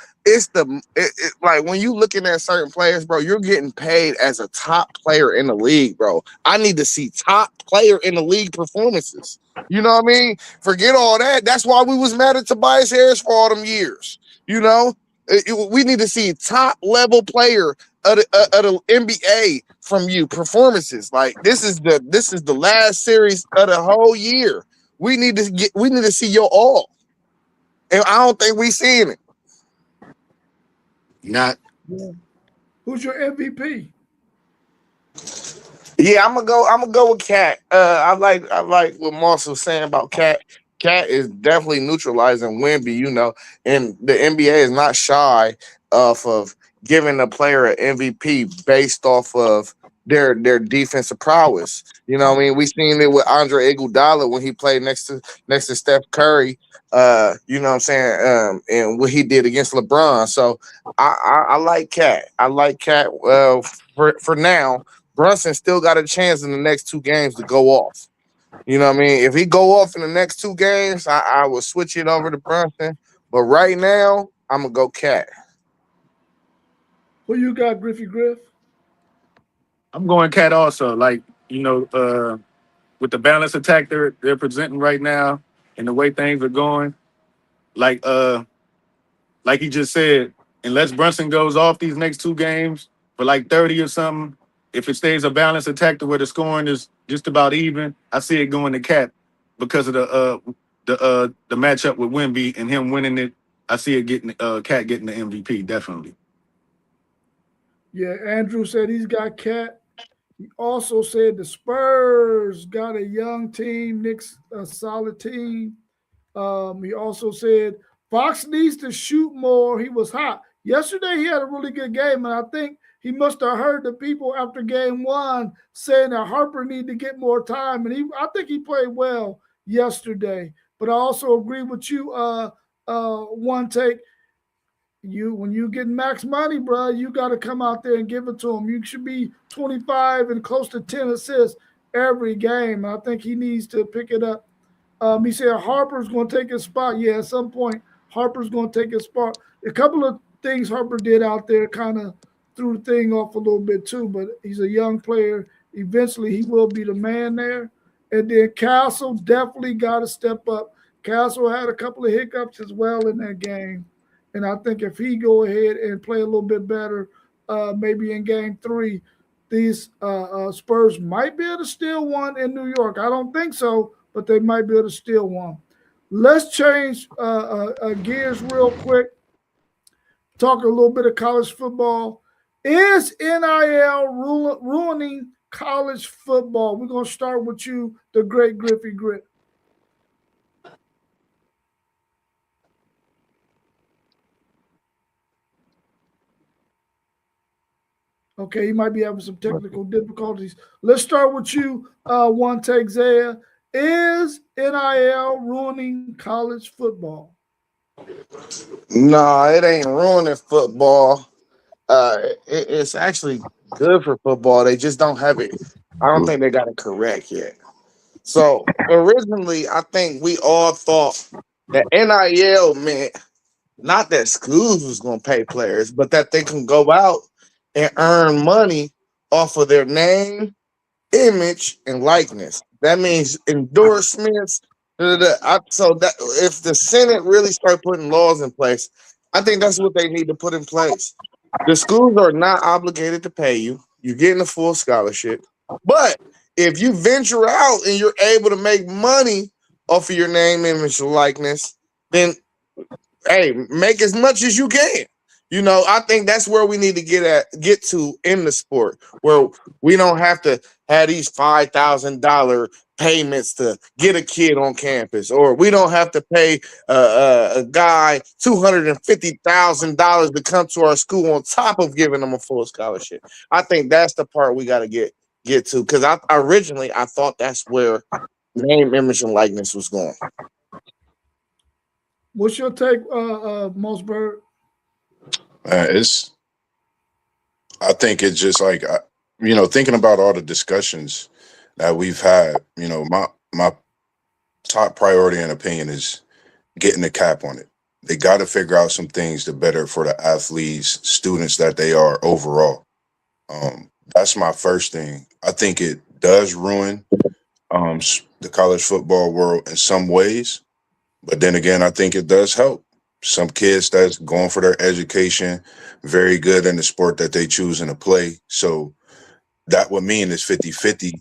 like when you looking at certain players, bro, you're getting paid as a top player in the league, bro. I need to see top player in the league performances. You know what I mean? Forget all that. That's why we was mad at Tobias Harris for all them years. You know, we need to see top level player of the NBA from you performances. Like this is the last series of the whole year. We need to see your all, and I don't think we seeing it. Not yeah. Who's your MVP? Yeah, I'm gonna go with Cat. I like what Moss was saying about Cat. Cat is definitely neutralizing Wemby, and the NBA is not shy of giving a player an MVP based off of their defensive prowess. You know what I mean? We seen it with Andre Iguodala when he played next to Steph Curry. You know what I'm saying? And what he did against LeBron. So I like Cat. I like Cat for now. Brunson still got a chance in the next two games to go off. You know what I mean? If he go off in the next two games, I will switch it over to Brunson. But right now, I'm gonna go Cat. Who you got, Griffey Griff? I'm going Cat also. Like, with the balance attack they're presenting right now and the way things are going, like like he just said, unless Brunson goes off these next two games for like 30 or something, if it stays a balanced attack to where the scoring is just about even, I see it going to Cat because of the matchup with Wemby and him winning it. I see it getting Cat getting the MVP definitely. Yeah, Andrew said he's got Cat. He also said the Spurs got a young team, Knicks a solid team. He also said Fox needs to shoot more. He was hot. Yesterday he had a really good game, and I think he must have heard the people after game one saying that Harper need to get more time. And I think he played well yesterday. But I also agree with you, one take. When you get max money, bro, you got to come out there and give it to him. You should be 25 and close to 10 assists every game. I think he needs to pick it up. He said Harper's going to take his spot. Yeah, at some point, Harper's going to take his spot. A couple of things Harper did out there kind of threw the thing off a little bit too, but he's a young player. Eventually, he will be the man there. And then Castle definitely got to step up. Castle had a couple of hiccups as well in that game. And I think if he go ahead and play a little bit better, maybe in game three, these Spurs might be able to steal one in New York. I don't think so, but they might be able to steal one. Let's change gears real quick. Talk a little bit of college football. Is NIL ruining college football? We're going to start with you, the great Griffey Grit. Okay, he might be having some technical difficulties. Let's start with you, One Take Zaya. Is NIL ruining college football? Nah, it ain't ruining football. It's actually good for football. They just don't have it. I don't think they got it correct yet. So originally, I think we all thought that NIL meant not that schools was going to pay players, but that they can go out and earn money off of their name, image, and likeness. That means endorsements. So that if the Senate really start putting laws in place, I think that's what they need to put in place. The schools are not obligated to pay you. You're getting a full scholarship. But if you venture out and you're able to make money off of your name, image, and likeness, then hey, make as much as you can. I think that's where we need to get to in the sport, where we don't have to have these $5,000 payments to get a kid on campus, or we don't have to pay a guy $250,000 to come to our school on top of giving them a full scholarship. I think that's the part we got to get to, because I originally I thought that's where name, image, and likeness was going. What's your take, Mosberg? It's. I think it's just like thinking about all the discussions that we've had. My top priority and opinion is getting a cap on it. They got to figure out some things to better for the athletes, students that they are overall. That's my first thing. I think it does ruin the college football world in some ways, but then again, I think it does help some kids that's going for their education, very good in the sport that they choose to play. So that would mean it's 50-50,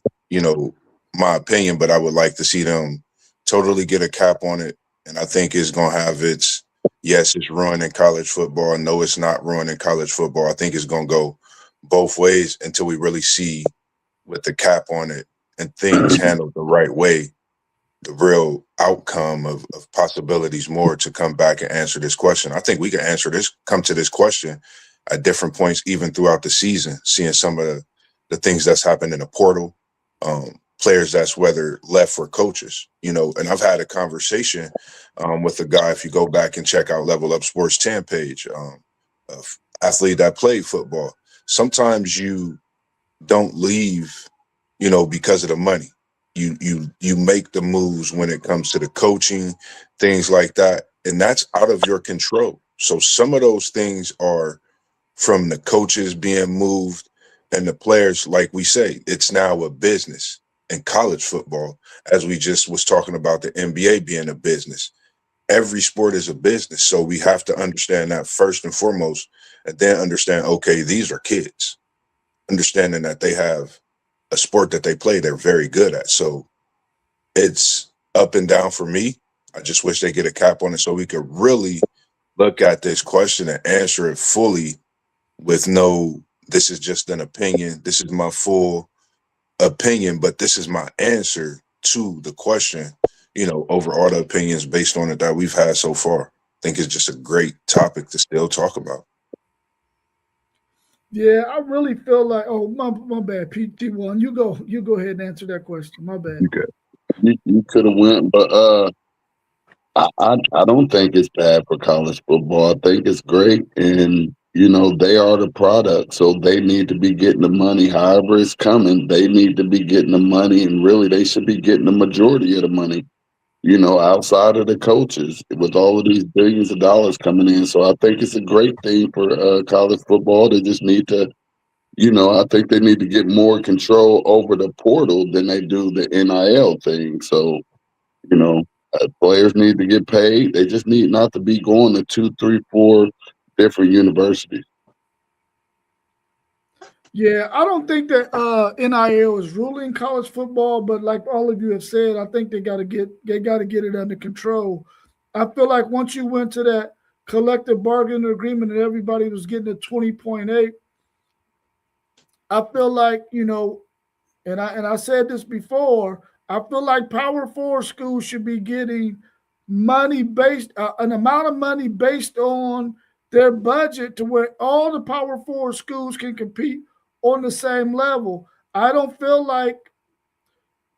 my opinion, but I would like to see them totally get a cap on it. And I think it's going to have yes, it's ruining college football. No, it's not ruining college football. I think it's going to go both ways until we really see with the cap on it and things handled the right way, the real outcome of possibilities more to come back and answer this question. I think we can come to this question at different points, even throughout the season, seeing some of the things that's happened in the portal, players that's whether left for coaches, and I've had a conversation with a guy, if you go back and check out Level Up Sports 10 page, athlete that played football. Sometimes you don't leave, because of the money. You make the moves when it comes to the coaching, things like that, and that's out of your control. So some of those things are from the coaches being moved and the players, like we say, it's now a business. In college football, as we just was talking about the NBA being a business, every sport is a business. So we have to understand that first and foremost, and then understand, okay, these are kids, understanding that they have a sport that they play they're very good at. So it's up and down for me. I just wish they get a cap on it so we could really look at this question and answer it fully with no, this is just an opinion. This is my full opinion, but this is my answer to the question, over all the opinions based on it that we've had so far. I think it's just a great topic to still talk about. Yeah, I really feel like, oh, my bad, PT1. You go ahead and answer that question. My bad. You could have went, but I don't think it's bad for college football. I think it's great, and they are the product, so they need to be getting the money. However it's coming, they need to be getting the money, and really, they should be getting the majority of the money. Outside of the coaches, with all of these billions of dollars coming in. So I think it's a great thing for college football. They just need to, I think they need to get more control over the portal than they do the NIL thing. So, players need to get paid. They just need not to be going to 2, 3, 4 different universities. Yeah, I don't think that NIL is ruling college football, but like all of you have said, I think they got to get it under control. I feel like once you went to that collective bargaining agreement and everybody was getting a 20.8, I feel like, and I said this before, I feel like Power Four schools should be getting money based an amount of money based on their budget to where all the Power Four schools can compete on the same level. I don't feel like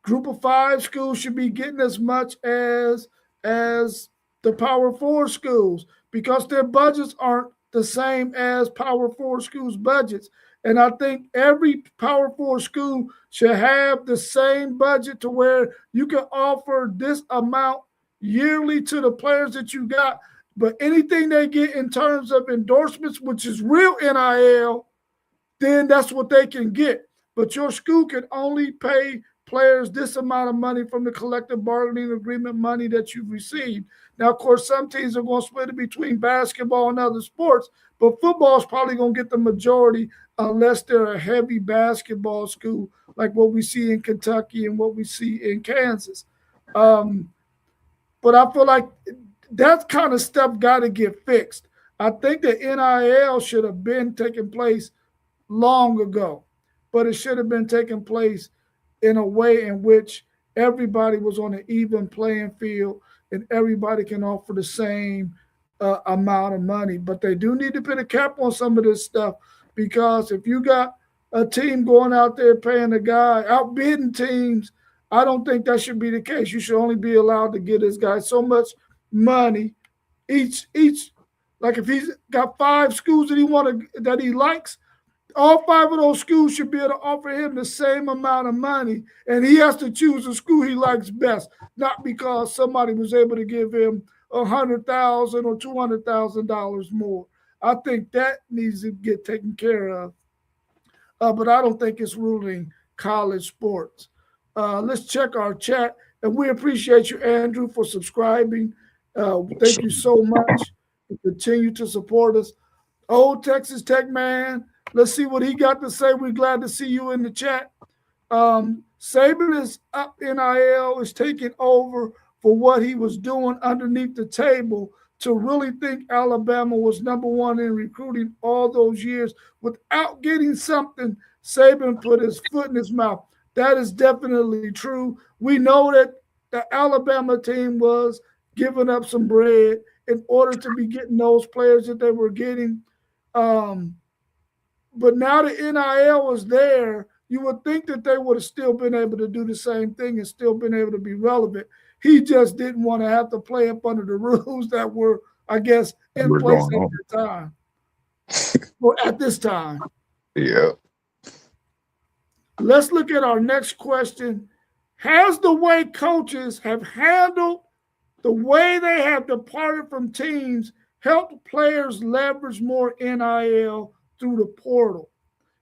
Group of Five schools should be getting as much as the Power Four schools because their budgets aren't the same as Power Four schools' budgets. And I think every Power Four school should have the same budget to where you can offer this amount yearly to the players that you got. But anything they get in terms of endorsements, which is real NIL, then that's what they can get. But your school can only pay players this amount of money from the collective bargaining agreement money that you've received. Now, of course, some teams are going to split it between basketball and other sports, but football is probably going to get the majority unless they're a heavy basketball school like what we see in Kentucky and what we see in Kansas. Um, but I feel like that kind of stuff got to get fixed. I think the NIL should have been taking place long ago, but it should have been taking place in a way in which everybody was on an even playing field and everybody can offer the same amount of money. But they do need to put a cap on some of this stuff because if you got a team going out there paying a guy, outbidding teams, I don't think that should be the case. You should only be allowed to give this guy so much money each. Like if he's got five schools that he likes, all five of those schools should be able to offer him the same amount of money, and he has to choose a school he likes best, not because somebody was able to give him $100,000 or $200,000 more. I think that needs to get taken care of, but I don't think it's ruling college sports. Let's check our chat, and we appreciate you, Andrew, for subscribing. Thank you so much. Continue to support us. Old Texas Tech man, let's see what he got to say. We're glad to see you in the chat. Saban is up NIL, is taking over for what he was doing underneath the table to really think Alabama was number one in recruiting all those years without getting something. Saban put his foot in his mouth. That is definitely true. We know that the Alabama team was giving up some bread in order to be getting those players that they were getting. Um, but now the NIL is there, you would think that they would have still been able to do the same thing and still been able to be relevant. He just didn't want to have to play up under the rules that were, I guess, in We're place going at on. the time. Or at this time. Yeah. Let's look at our next question. Has the way coaches have handled the way they have departed from teams helped players leverage more NIL through the portal?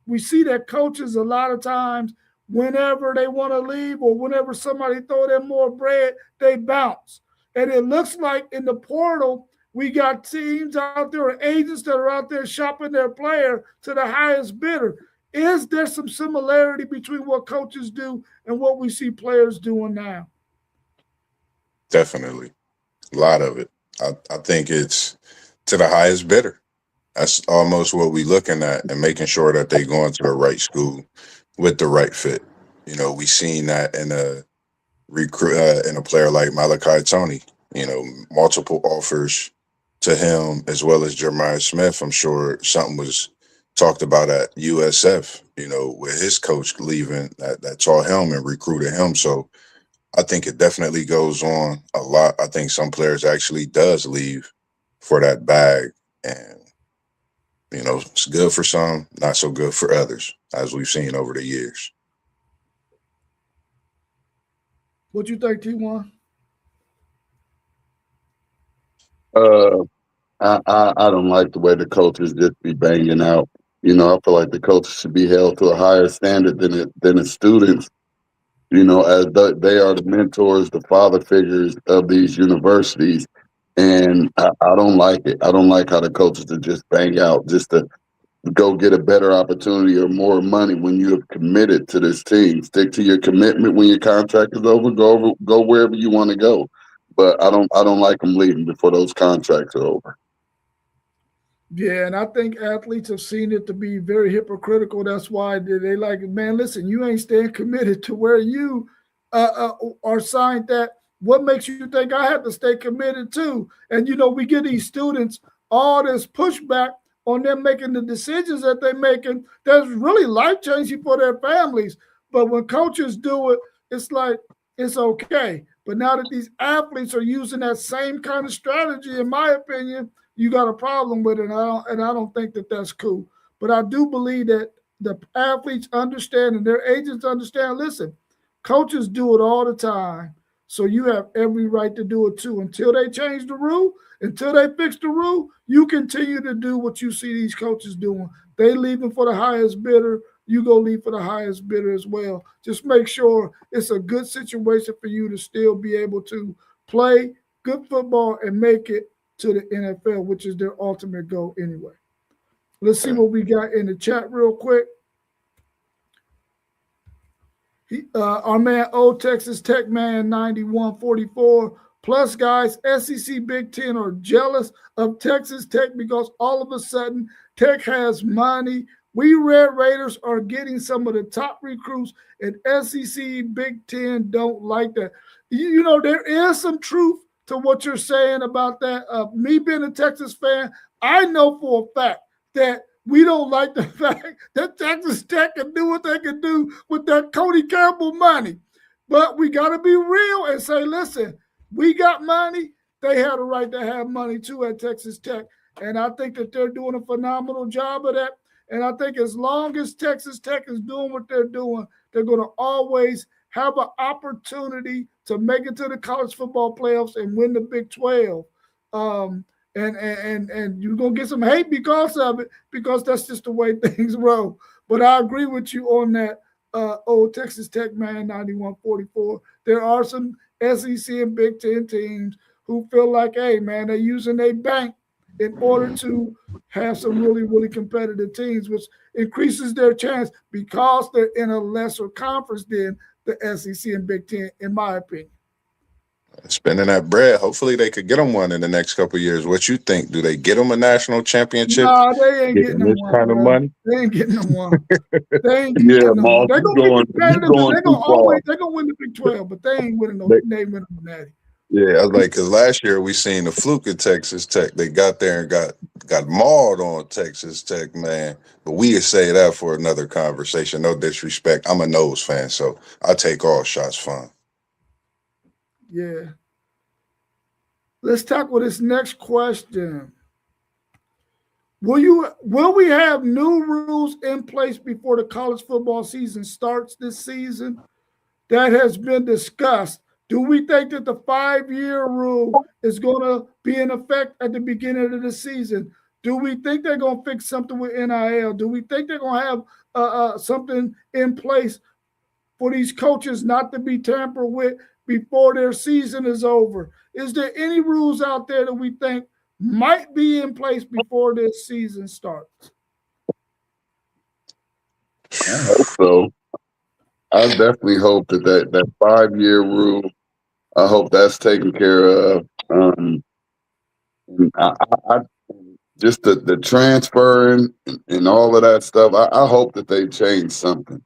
We see that coaches a lot of times, whenever they want to leave or whenever somebody throw them more bread, they bounce. And it looks like in the portal, we got teams out there, agents that are out there shopping their player to the highest bidder. Is there some similarity between what coaches do and what we see players doing now? Definitely. A lot of it. I think it's to the highest bidder. That's almost what we're looking at and making sure that they go into the right school with the right fit. We seen that in a recruit in a player like Malachi Tony. Multiple offers to him as well as Jeremiah Smith. I'm sure something was talked about at USF. With his coach leaving that taught him and recruited him. So I think it definitely goes on a lot. I think some players actually does leave for that bag, and it's good for some, not so good for others, as we've seen over the years. What you think, T1? Uh, I don't like the way the coaches just be banging out. I feel like the coaches should be held to a higher standard than the students. As they are the mentors, the father figures of these universities, and I don't like it. I don't like how the coaches are just bang out just to go get a better opportunity or more money when you have committed to this team. Stick to your commitment when your contract is over. Go wherever you want to go. But I don't like them leaving before those contracts are over. Yeah, and I think athletes have seen it to be very hypocritical. That's why they like, man, listen, you ain't staying committed to where you are signed at. What makes you think I have to stay committed to? And, we give these students all this pushback on them making the decisions that they're making that's really life changing for their families. But when coaches do it, it's like, it's okay. But now that these athletes are using that same kind of strategy, in my opinion, you got a problem with it. And I don't think that that's cool. But I do believe that the athletes understand and their agents understand. Listen, coaches do it all the time. So you have every right to do it too. Until they change the rule, until they fix the rule, you continue to do what you see these coaches doing. They leaving for the highest bidder. You go leave for the highest bidder as well. Just make sure it's a good situation for you to still be able to play good football and make it to the NFL, which is their ultimate goal anyway. Let's see what we got in the chat real quick. Our man Old Texas Tech Man 9144. Plus, guys, SEC Big Ten are jealous of Texas Tech because all of a sudden Tech has money. We Red Raiders are getting some of the top recruits, and SEC Big Ten don't like that. There is some truth to what you're saying about that. Me being a Texas fan, I know for a fact that we don't like the fact that Texas Tech can do what they can do with that Cody Campbell money. But we got to be real and say, listen, we got money. They have a right to have money too at Texas Tech. And I think that they're doing a phenomenal job of that. And I think as long as Texas Tech is doing what they're doing, they're going to always have an opportunity to make it to the college football playoffs and win the Big 12. And you're gonna get some hate because of it, because that's just the way things roll. But I agree with you on that, Old Texas Tech Man 9144. There are some SEC and Big Ten teams who feel like, hey man, they're using their bank in order to have some really, really competitive teams, which increases their chance because they're in a lesser conference than the SEC and Big Ten, in my opinion. Spending that bread. Hopefully, they could get them one in the next couple of years. What you think? Do they get them a national championship? Nah, they ain't getting Getting them this one, kind of bro. money? They ain't getting them one. They ain't Yeah, getting them one. Moss, They're you gonna be going you competitive and going too far. they're gonna win the Big 12, but they ain't winning no They, natty. yeah, I was like, because last year we seen the fluke at Texas Tech. They got there and got mauled on Texas Tech, man. But we would say that for another conversation. No disrespect. I'm a Nose fan, so I take all shots fun. Yeah. Let's tackle this next question. Will we have new rules in place before the college football season starts this season? That has been discussed. Do we think that the 5-year rule is going to be in effect at the beginning of the season? Do we think they're going to fix something with NIL? Do we think they're going to have something in place for these coaches not to be tampered with before their season is over? Is there any rules out there that we think might be in place before this season starts? I hope so. I definitely hope that 5-year rule. I hope that's taken care of. I just the transferring and all of that stuff. I hope that they change something.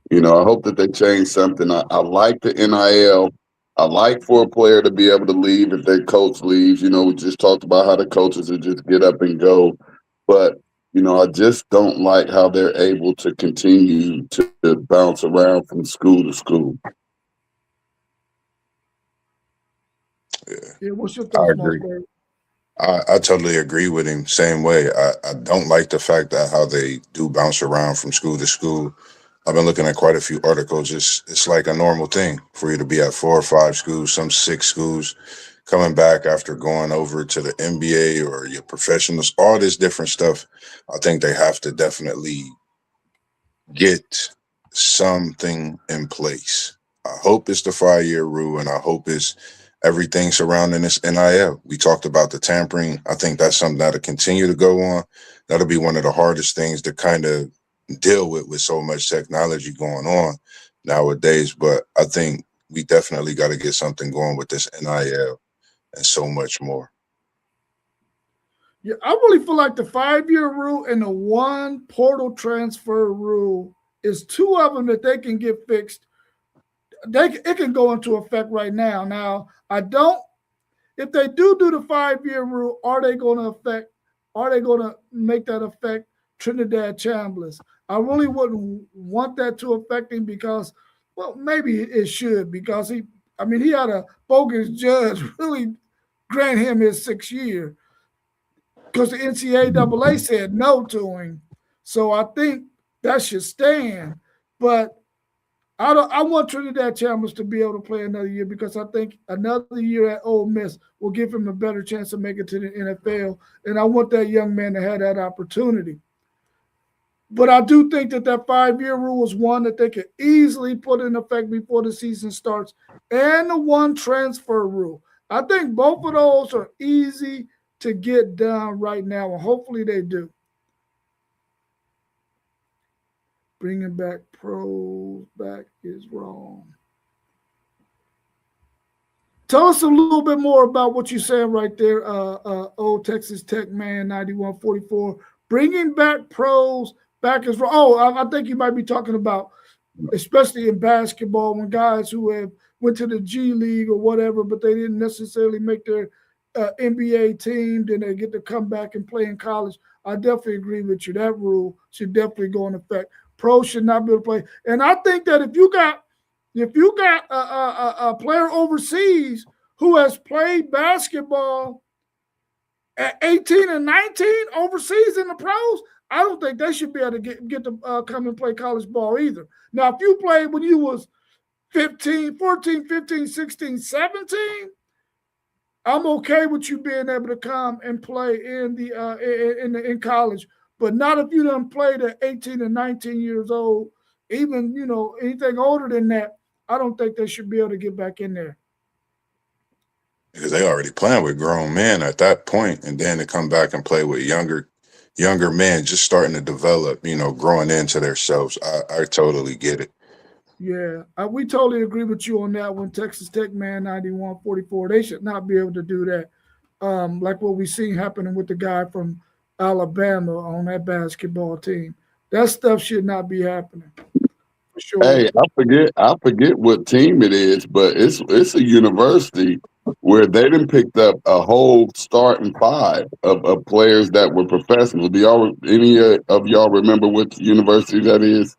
I hope that they change something. I like the NIL. I like for a player to be able to leave if their coach leaves. We just talked about how the coaches would just get up and go. But, I just don't like how they're able to continue to bounce around from school to school. Yeah, what's your I thoughts, agree. Mossberg? I totally agree with him. Same way. I don't like the fact that how they do bounce around from school to school. I've been looking at quite a few articles. It's like a normal thing for you to be at 4 or 5 schools, some 6 schools, coming back after going over to the NBA or your professionals, all this different stuff. I think they have to definitely get something in place. I hope it's the 5-year rule, and I hope it's everything surrounding this NIL. We talked about the tampering. I think that's something that'll continue to go on. That'll be one of the hardest things to kind of deal with so much technology going on nowadays. But I think we definitely got to get something going with this NIL and so much more. Yeah, I really feel like the 5-year rule and the one portal transfer rule is two of them that they can get fixed. It can go into effect right now. Now, I don't. If they do the 5-year rule, are they going to affect? Are they going to make that affect Trinidad Chambliss? I really wouldn't want that to affect him because, well, maybe it should because he had a bogus judge really grant him his 6th year because the NCAA said no to him. So I think that should stand. But I want Trinidad Chambliss to be able to play another year because I think another year at Ole Miss will give him a better chance to make it to the NFL. And I want that young man to have that opportunity. But I do think that 5-year rule is one that they could easily put in effect before the season starts. And the one transfer rule. I think both of those are easy to get done right now, and hopefully they do. Bringing back pros back is wrong. Tell us a little bit more about what you're saying right there, old Texas Tech man 9144. Bringing back pros back is wrong. Oh, I think you might be talking about, especially in basketball, when guys who have went to the G League or whatever, but they didn't necessarily make their NBA team, then they get to come back and play in college. I definitely agree with you. That rule should definitely go in effect. Pros should not be able to play. And I think that if you got a player overseas who has played basketball at 18 and 19 overseas in the pros, I don't think they should be able to get to come and play college ball either. Now, if you played when you was 14, 15, 16, 17, I'm okay with you being able to come and play in college, but not if you done played at 18 and 19 years old. Even anything older than that, I don't think they should be able to get back in there. Because they already playing with grown men at that point, and then to come back and play with younger men just starting to develop, growing into themselves. I totally get it. Yeah, we totally agree with you on that one. Texas Tech man 9144. They should not be able to do that. Like what we seen happening with the guy from Alabama on that basketball team. That stuff should not be happening. For sure. Hey, I forget what team it is, but it's a university where they done picked up a whole starting 5 of players that were professional. Do any of y'all remember what university that is?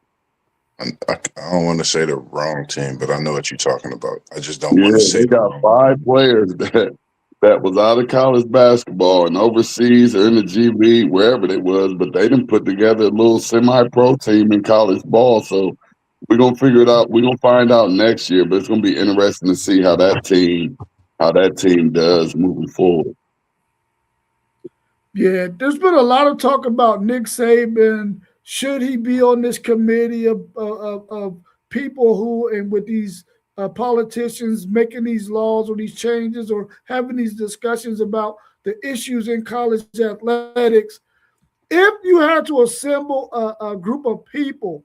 I don't want to say the wrong team, but I know what you're talking about. I just don't Yeah, want to say they the got wrong 5 players that was out of college basketball and overseas or in the G League, wherever it was, but they didn't put together a little semi-pro team in college ball. So we're gonna figure it out. We're gonna find out next year, but it's gonna be interesting to see how that team does moving forward. Yeah, there's been a lot of talk about Nick Saban. Should he be on this committee of people who, and with these politicians making these laws or these changes or having these discussions about the issues in college athletics? If you had to assemble a group of people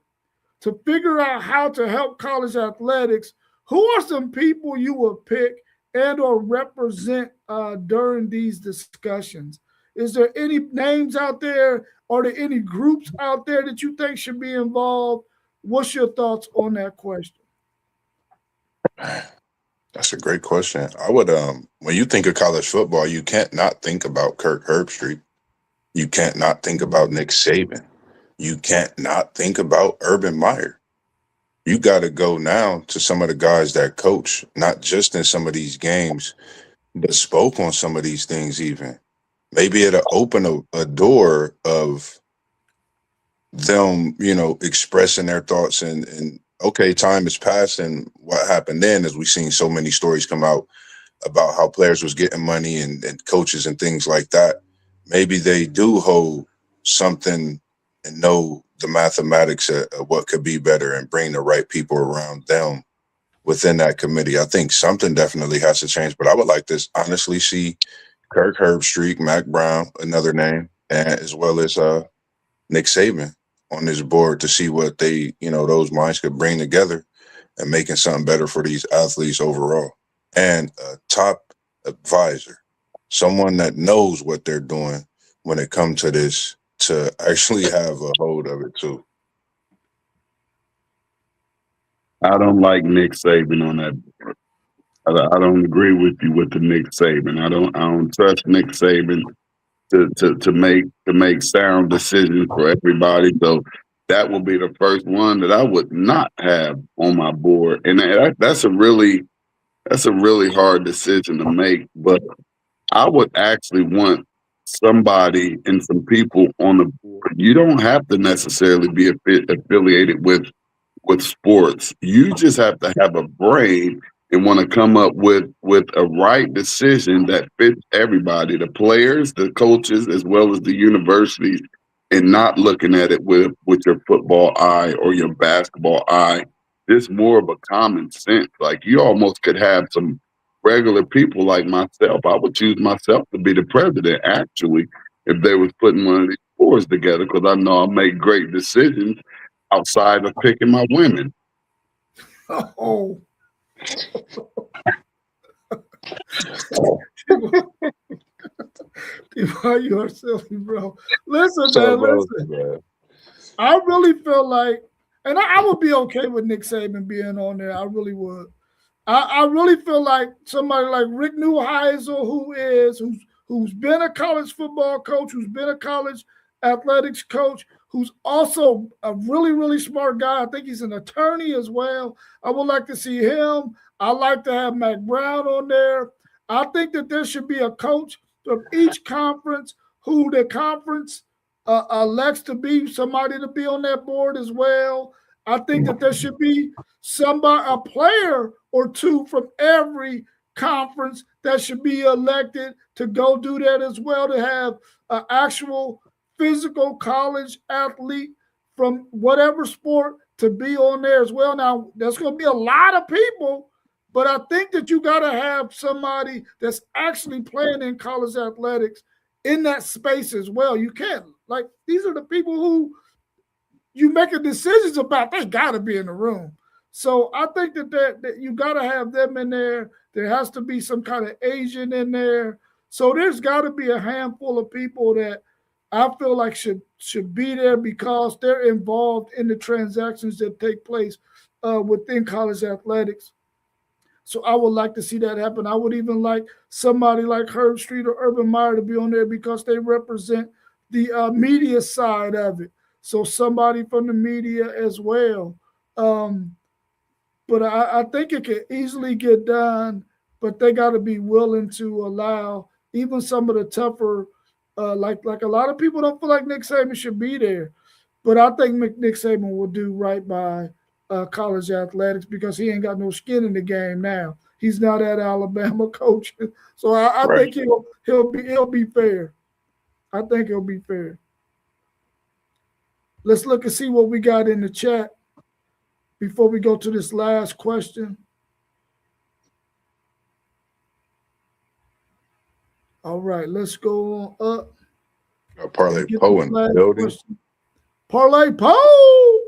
to figure out how to help college athletics, who are some people you would pick and or represent during these discussions? Is there any names out there? Are there any groups out there that you think should be involved? What's your thoughts on that question? That's a great question. I would when you think of college football, you can't not think about Kirk Herbstreit. You can't not think about Nick Saban. You can't not think about Urban Meyer. You got to go now to some of the guys that coach, not just in some of these games, but spoke on some of these things even. Maybe it'll open a door of them, expressing their thoughts and okay, time has passed, and what happened then is we've seen so many stories come out about how players was getting money and coaches and things like that. Maybe they do hold something and know the mathematics of what could be better and bring the right people around them within that committee. I think something definitely has to change, but I would like to honestly see Kirk Herbstreit, Mac Brown, another name, and as well as Nick Saban on this board to see what they, those minds could bring together and making something better for these athletes overall. And a top advisor, someone that knows what they're doing when it comes to this, to actually have a hold of it too. I don't like Nick Saban on that. I don't agree with you with the Nick Saban. I don't trust Nick Saban to make sound decisions for everybody. So that will be the first one that I would not have on my board, and that's a really hard decision to make. But I would actually want somebody and some people on the board. You don't have to necessarily be affiliated with sports. You just have to have a brain and want to come up with a right decision that fits everybody, the players, the coaches, as well as the universities, and not looking at it with your football eye or your basketball eye. Just more of a common sense. Like you almost could have some regular people like myself. I would choose myself to be the president, actually, if they was putting one of these boards together, because I know I'll make great decisions outside of picking my women. Oh. You are silly, bro. Listen, man, listen. I really feel like, and I would be okay with Nick Saban being on there. I really would. I really feel like somebody like Rick Neuheisel, who's been a college football coach, who's been a college athletics coach, who's also a really, really smart guy. I think he's an attorney as well. I would like to see him. I like to have Mac Brown on there. I think that there should be a coach of each conference who the conference elects to be somebody to be on that board as well. I think that there should be a player or two from every conference that should be elected to go do that as well, to have an actual physical college athlete from whatever sport to be on there as well. Now, there's going to be a lot of people, but I think that you got to have somebody that's actually playing in college athletics in that space as well. You can't, like, these are the people who you making decisions about, they got to be in the room. So I think that you got to have them in there. There has to be some kind of Asian in there. So there's got to be a handful of people that I feel like should be there because they're involved in the transactions that take place within college athletics. So I would like to see that happen. I would even like somebody like Herbstreit or Urban Meyer to be on there because they represent the media side of it. So somebody from the media as well. But I think it could easily get done, but they got to be willing to allow even some of the tougher, like a lot of people don't feel like Nick Saban should be there. But I think Nick Saban will do right by college athletics because he ain't got no skin in the game now. He's not at Alabama coaching. So I think he'll be fair. I think he'll be fair. Let's look and see what we got in the chat before we go to this last question. All right, let's go on up. Parlay Poe in the building. Parlay Poe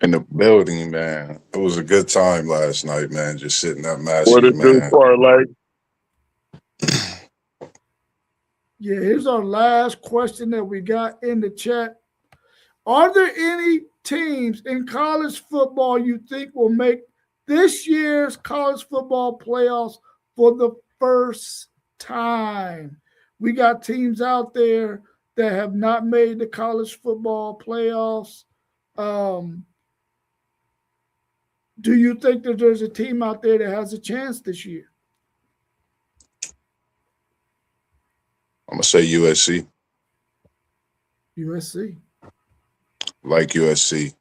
in the building, man. It was a good time last night, man. Just sitting that Massey, what it man. do, Parlay? Yeah, here's our last question that we got in the chat. Are there any teams in college football you think will make this year's college football playoffs for the first time? We got teams out there that have not made the college football playoffs. Do you think that there's a team out there that has a chance this year? I'm gonna say USC. USC. Like USC.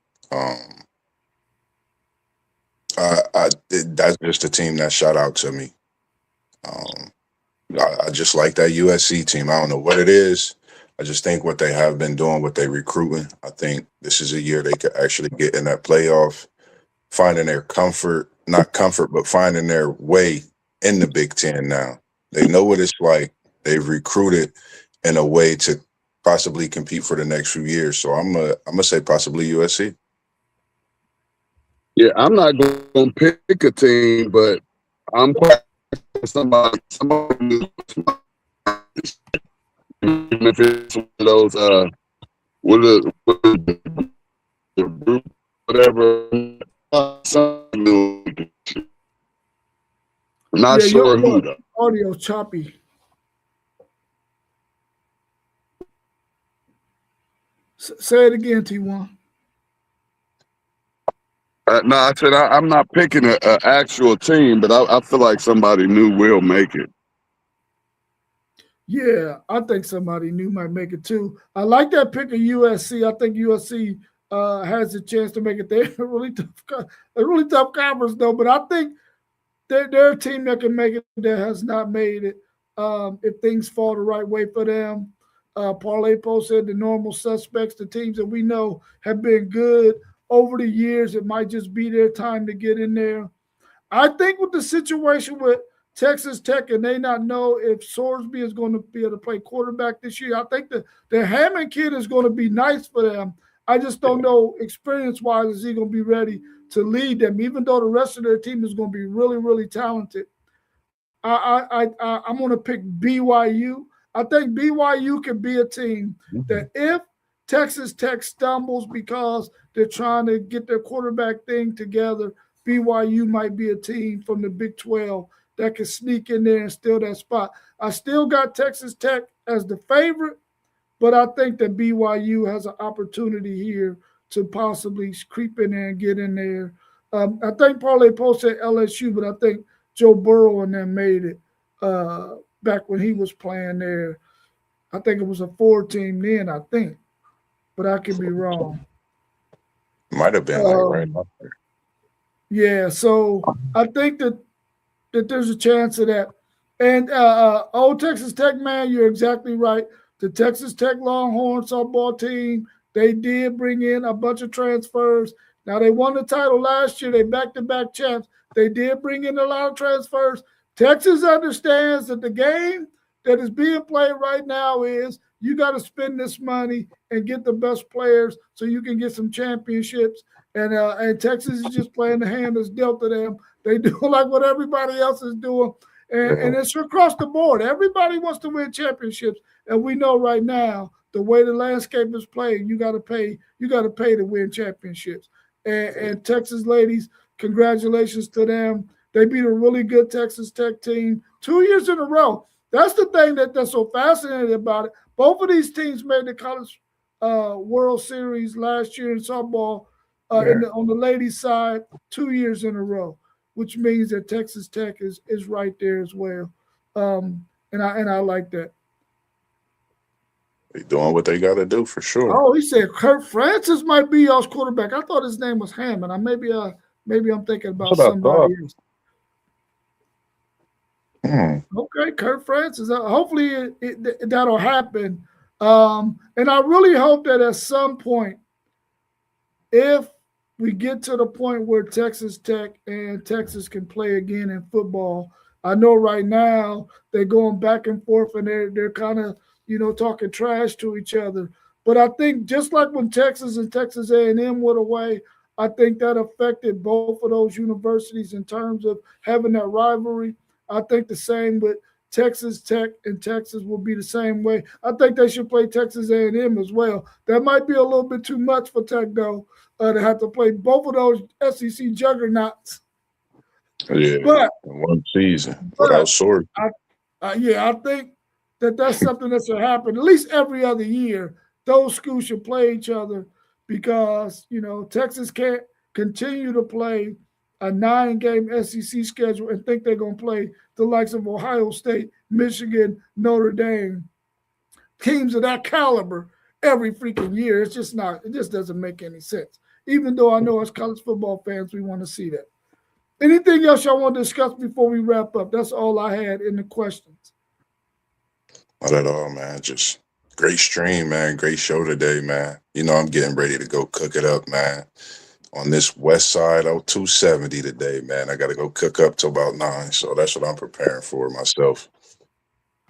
That's just a team that shot out to me. I just like that USC team. I don't know what it is. I just think what they have been doing, what they recruiting, I think this is a year they could actually get in that playoff finding their not comfort, but finding their way in the Big Ten now. They know what it's like. They've recruited in a way to possibly compete for the next few years. So I'm gonna say possibly USC. Yeah, I'm not going to pick a team, but I'm somebody even if it's one of those the group, whatever. Not Yeah, your sure who though. audio choppy. Say it again, T1. No, I said I'm not picking an actual team, but I feel like somebody new will make it. Yeah, I think somebody new might make it too. I like that pick of USC. I think USC has a chance to make it. They're a really tough conference though, but I think they're a team that can make it that has not made it if things fall the right way for them. Parlay Post said the normal suspects, the teams that we know have been good over the years. It might just be their time to get in there. I think with the situation with Texas Tech and they not know if Sorsby is going to be able to play quarterback this year, I think the Hammond kid is going to be nice for them. I just don't know experience-wise is he going to be ready to lead them, even though the rest of their team is going to be really, really talented. I'm going to pick BYU. I think BYU can be a team that if Texas Tech stumbles because they're trying to get their quarterback thing together, BYU might be a team from the Big 12 that can sneak in there and steal that spot. I still got Texas Tech as the favorite, but I think that BYU has an opportunity here to possibly creep in there and get in there. I think Parlay Post said LSU, but I think Joe Burrow and them made it back when he was playing there. I think it was a 4-team then, I think, but I could be wrong. Might have been right up there. Yeah, so I think that there's a chance of that. And old Texas Tech, man, you're exactly right. The Texas Tech Longhorns softball team, they did bring in a bunch of transfers. Now, they won the title last year. They back-to-back champs. They did bring in a lot of transfers. Texas understands that the game that is being played right now is you got to spend this money and get the best players so you can get some championships. And Texas is just playing the hand that's dealt to them. They do like what everybody else is doing. And it's across the board. Everybody wants to win championships. And we know right now, the way the landscape is played, you got to pay to win championships. And Texas ladies, congratulations to them. They beat a really good Texas Tech team 2 years in a row. That's the thing that's so fascinating about it. Both of these teams made the College World Series last year in softball on the ladies' side 2 years in a row, which means that Texas Tech is right there as well. And I like that. They doing what they got to do for sure. Oh, he said Kurt Francis might be y'all's quarterback. I thought his name was Hammond. Maybe I'm thinking about somebody else. Okay, Kurt Francis. Hopefully that'll happen. And I really hope that at some point, if we get to the point where Texas Tech and Texas can play again in football, I know right now they're going back and forth and they're kind of talking trash to each other. But I think just like when Texas and Texas A&M went away, I think that affected both of those universities in terms of having that rivalry. I think the same with Texas Tech and Texas will be the same way. I think they should play Texas A&M as well. That might be a little bit too much for Tech, though, to have to play both of those SEC juggernauts. Yeah, but in one season without Sword. I think that's something that should happen at least every other year. Those schools should play each other because, Texas can't continue to play a 9-game SEC schedule and think they're going to play the likes of Ohio State, Michigan, Notre Dame, teams of that caliber every freaking year. It's just not. It just doesn't make any sense. Even though I know as college football fans, we want to see that. Anything else y'all want to discuss before we wrap up? That's all I had in the questions. Not at all, man. Just great stream, man. Great show today, man. I'm getting ready to go cook it up, man. on this west side of 270 today, man. I got to go cook up till about 9. So that's what I'm preparing for myself.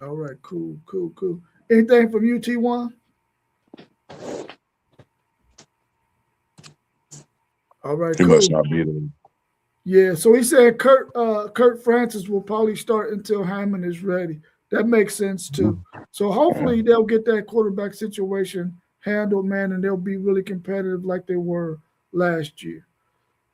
All right, cool. Anything from UT1? All right, He cool. must not be there. Yeah, so he said Kurt Francis will probably start until Hammond is ready. That makes sense too. So hopefully they'll get that quarterback situation handled, man, and they'll be really competitive like they were last year.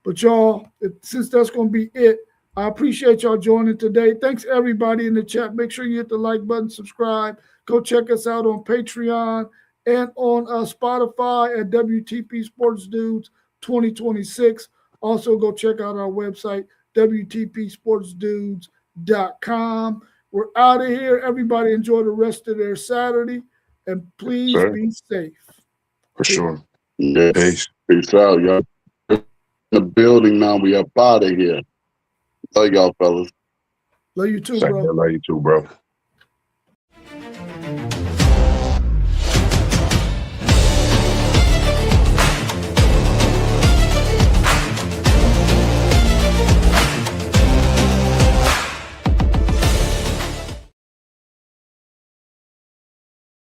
But y'all, since that's going to be it, I appreciate y'all joining today. Thanks everybody in the chat. Make sure you hit the like button, subscribe. Go check us out on Patreon and on Spotify at WTP Sports Dudes 2026. Also, go check out our website, WTPSportsDudes.com. We're out of here. Everybody enjoy the rest of their Saturday, and please be safe. For sure. Yeah. Peace. Peace out, y'all. In the building now. We up out of here. Love y'all, fellas. Love you too, Same bro. here. Love you too, bro.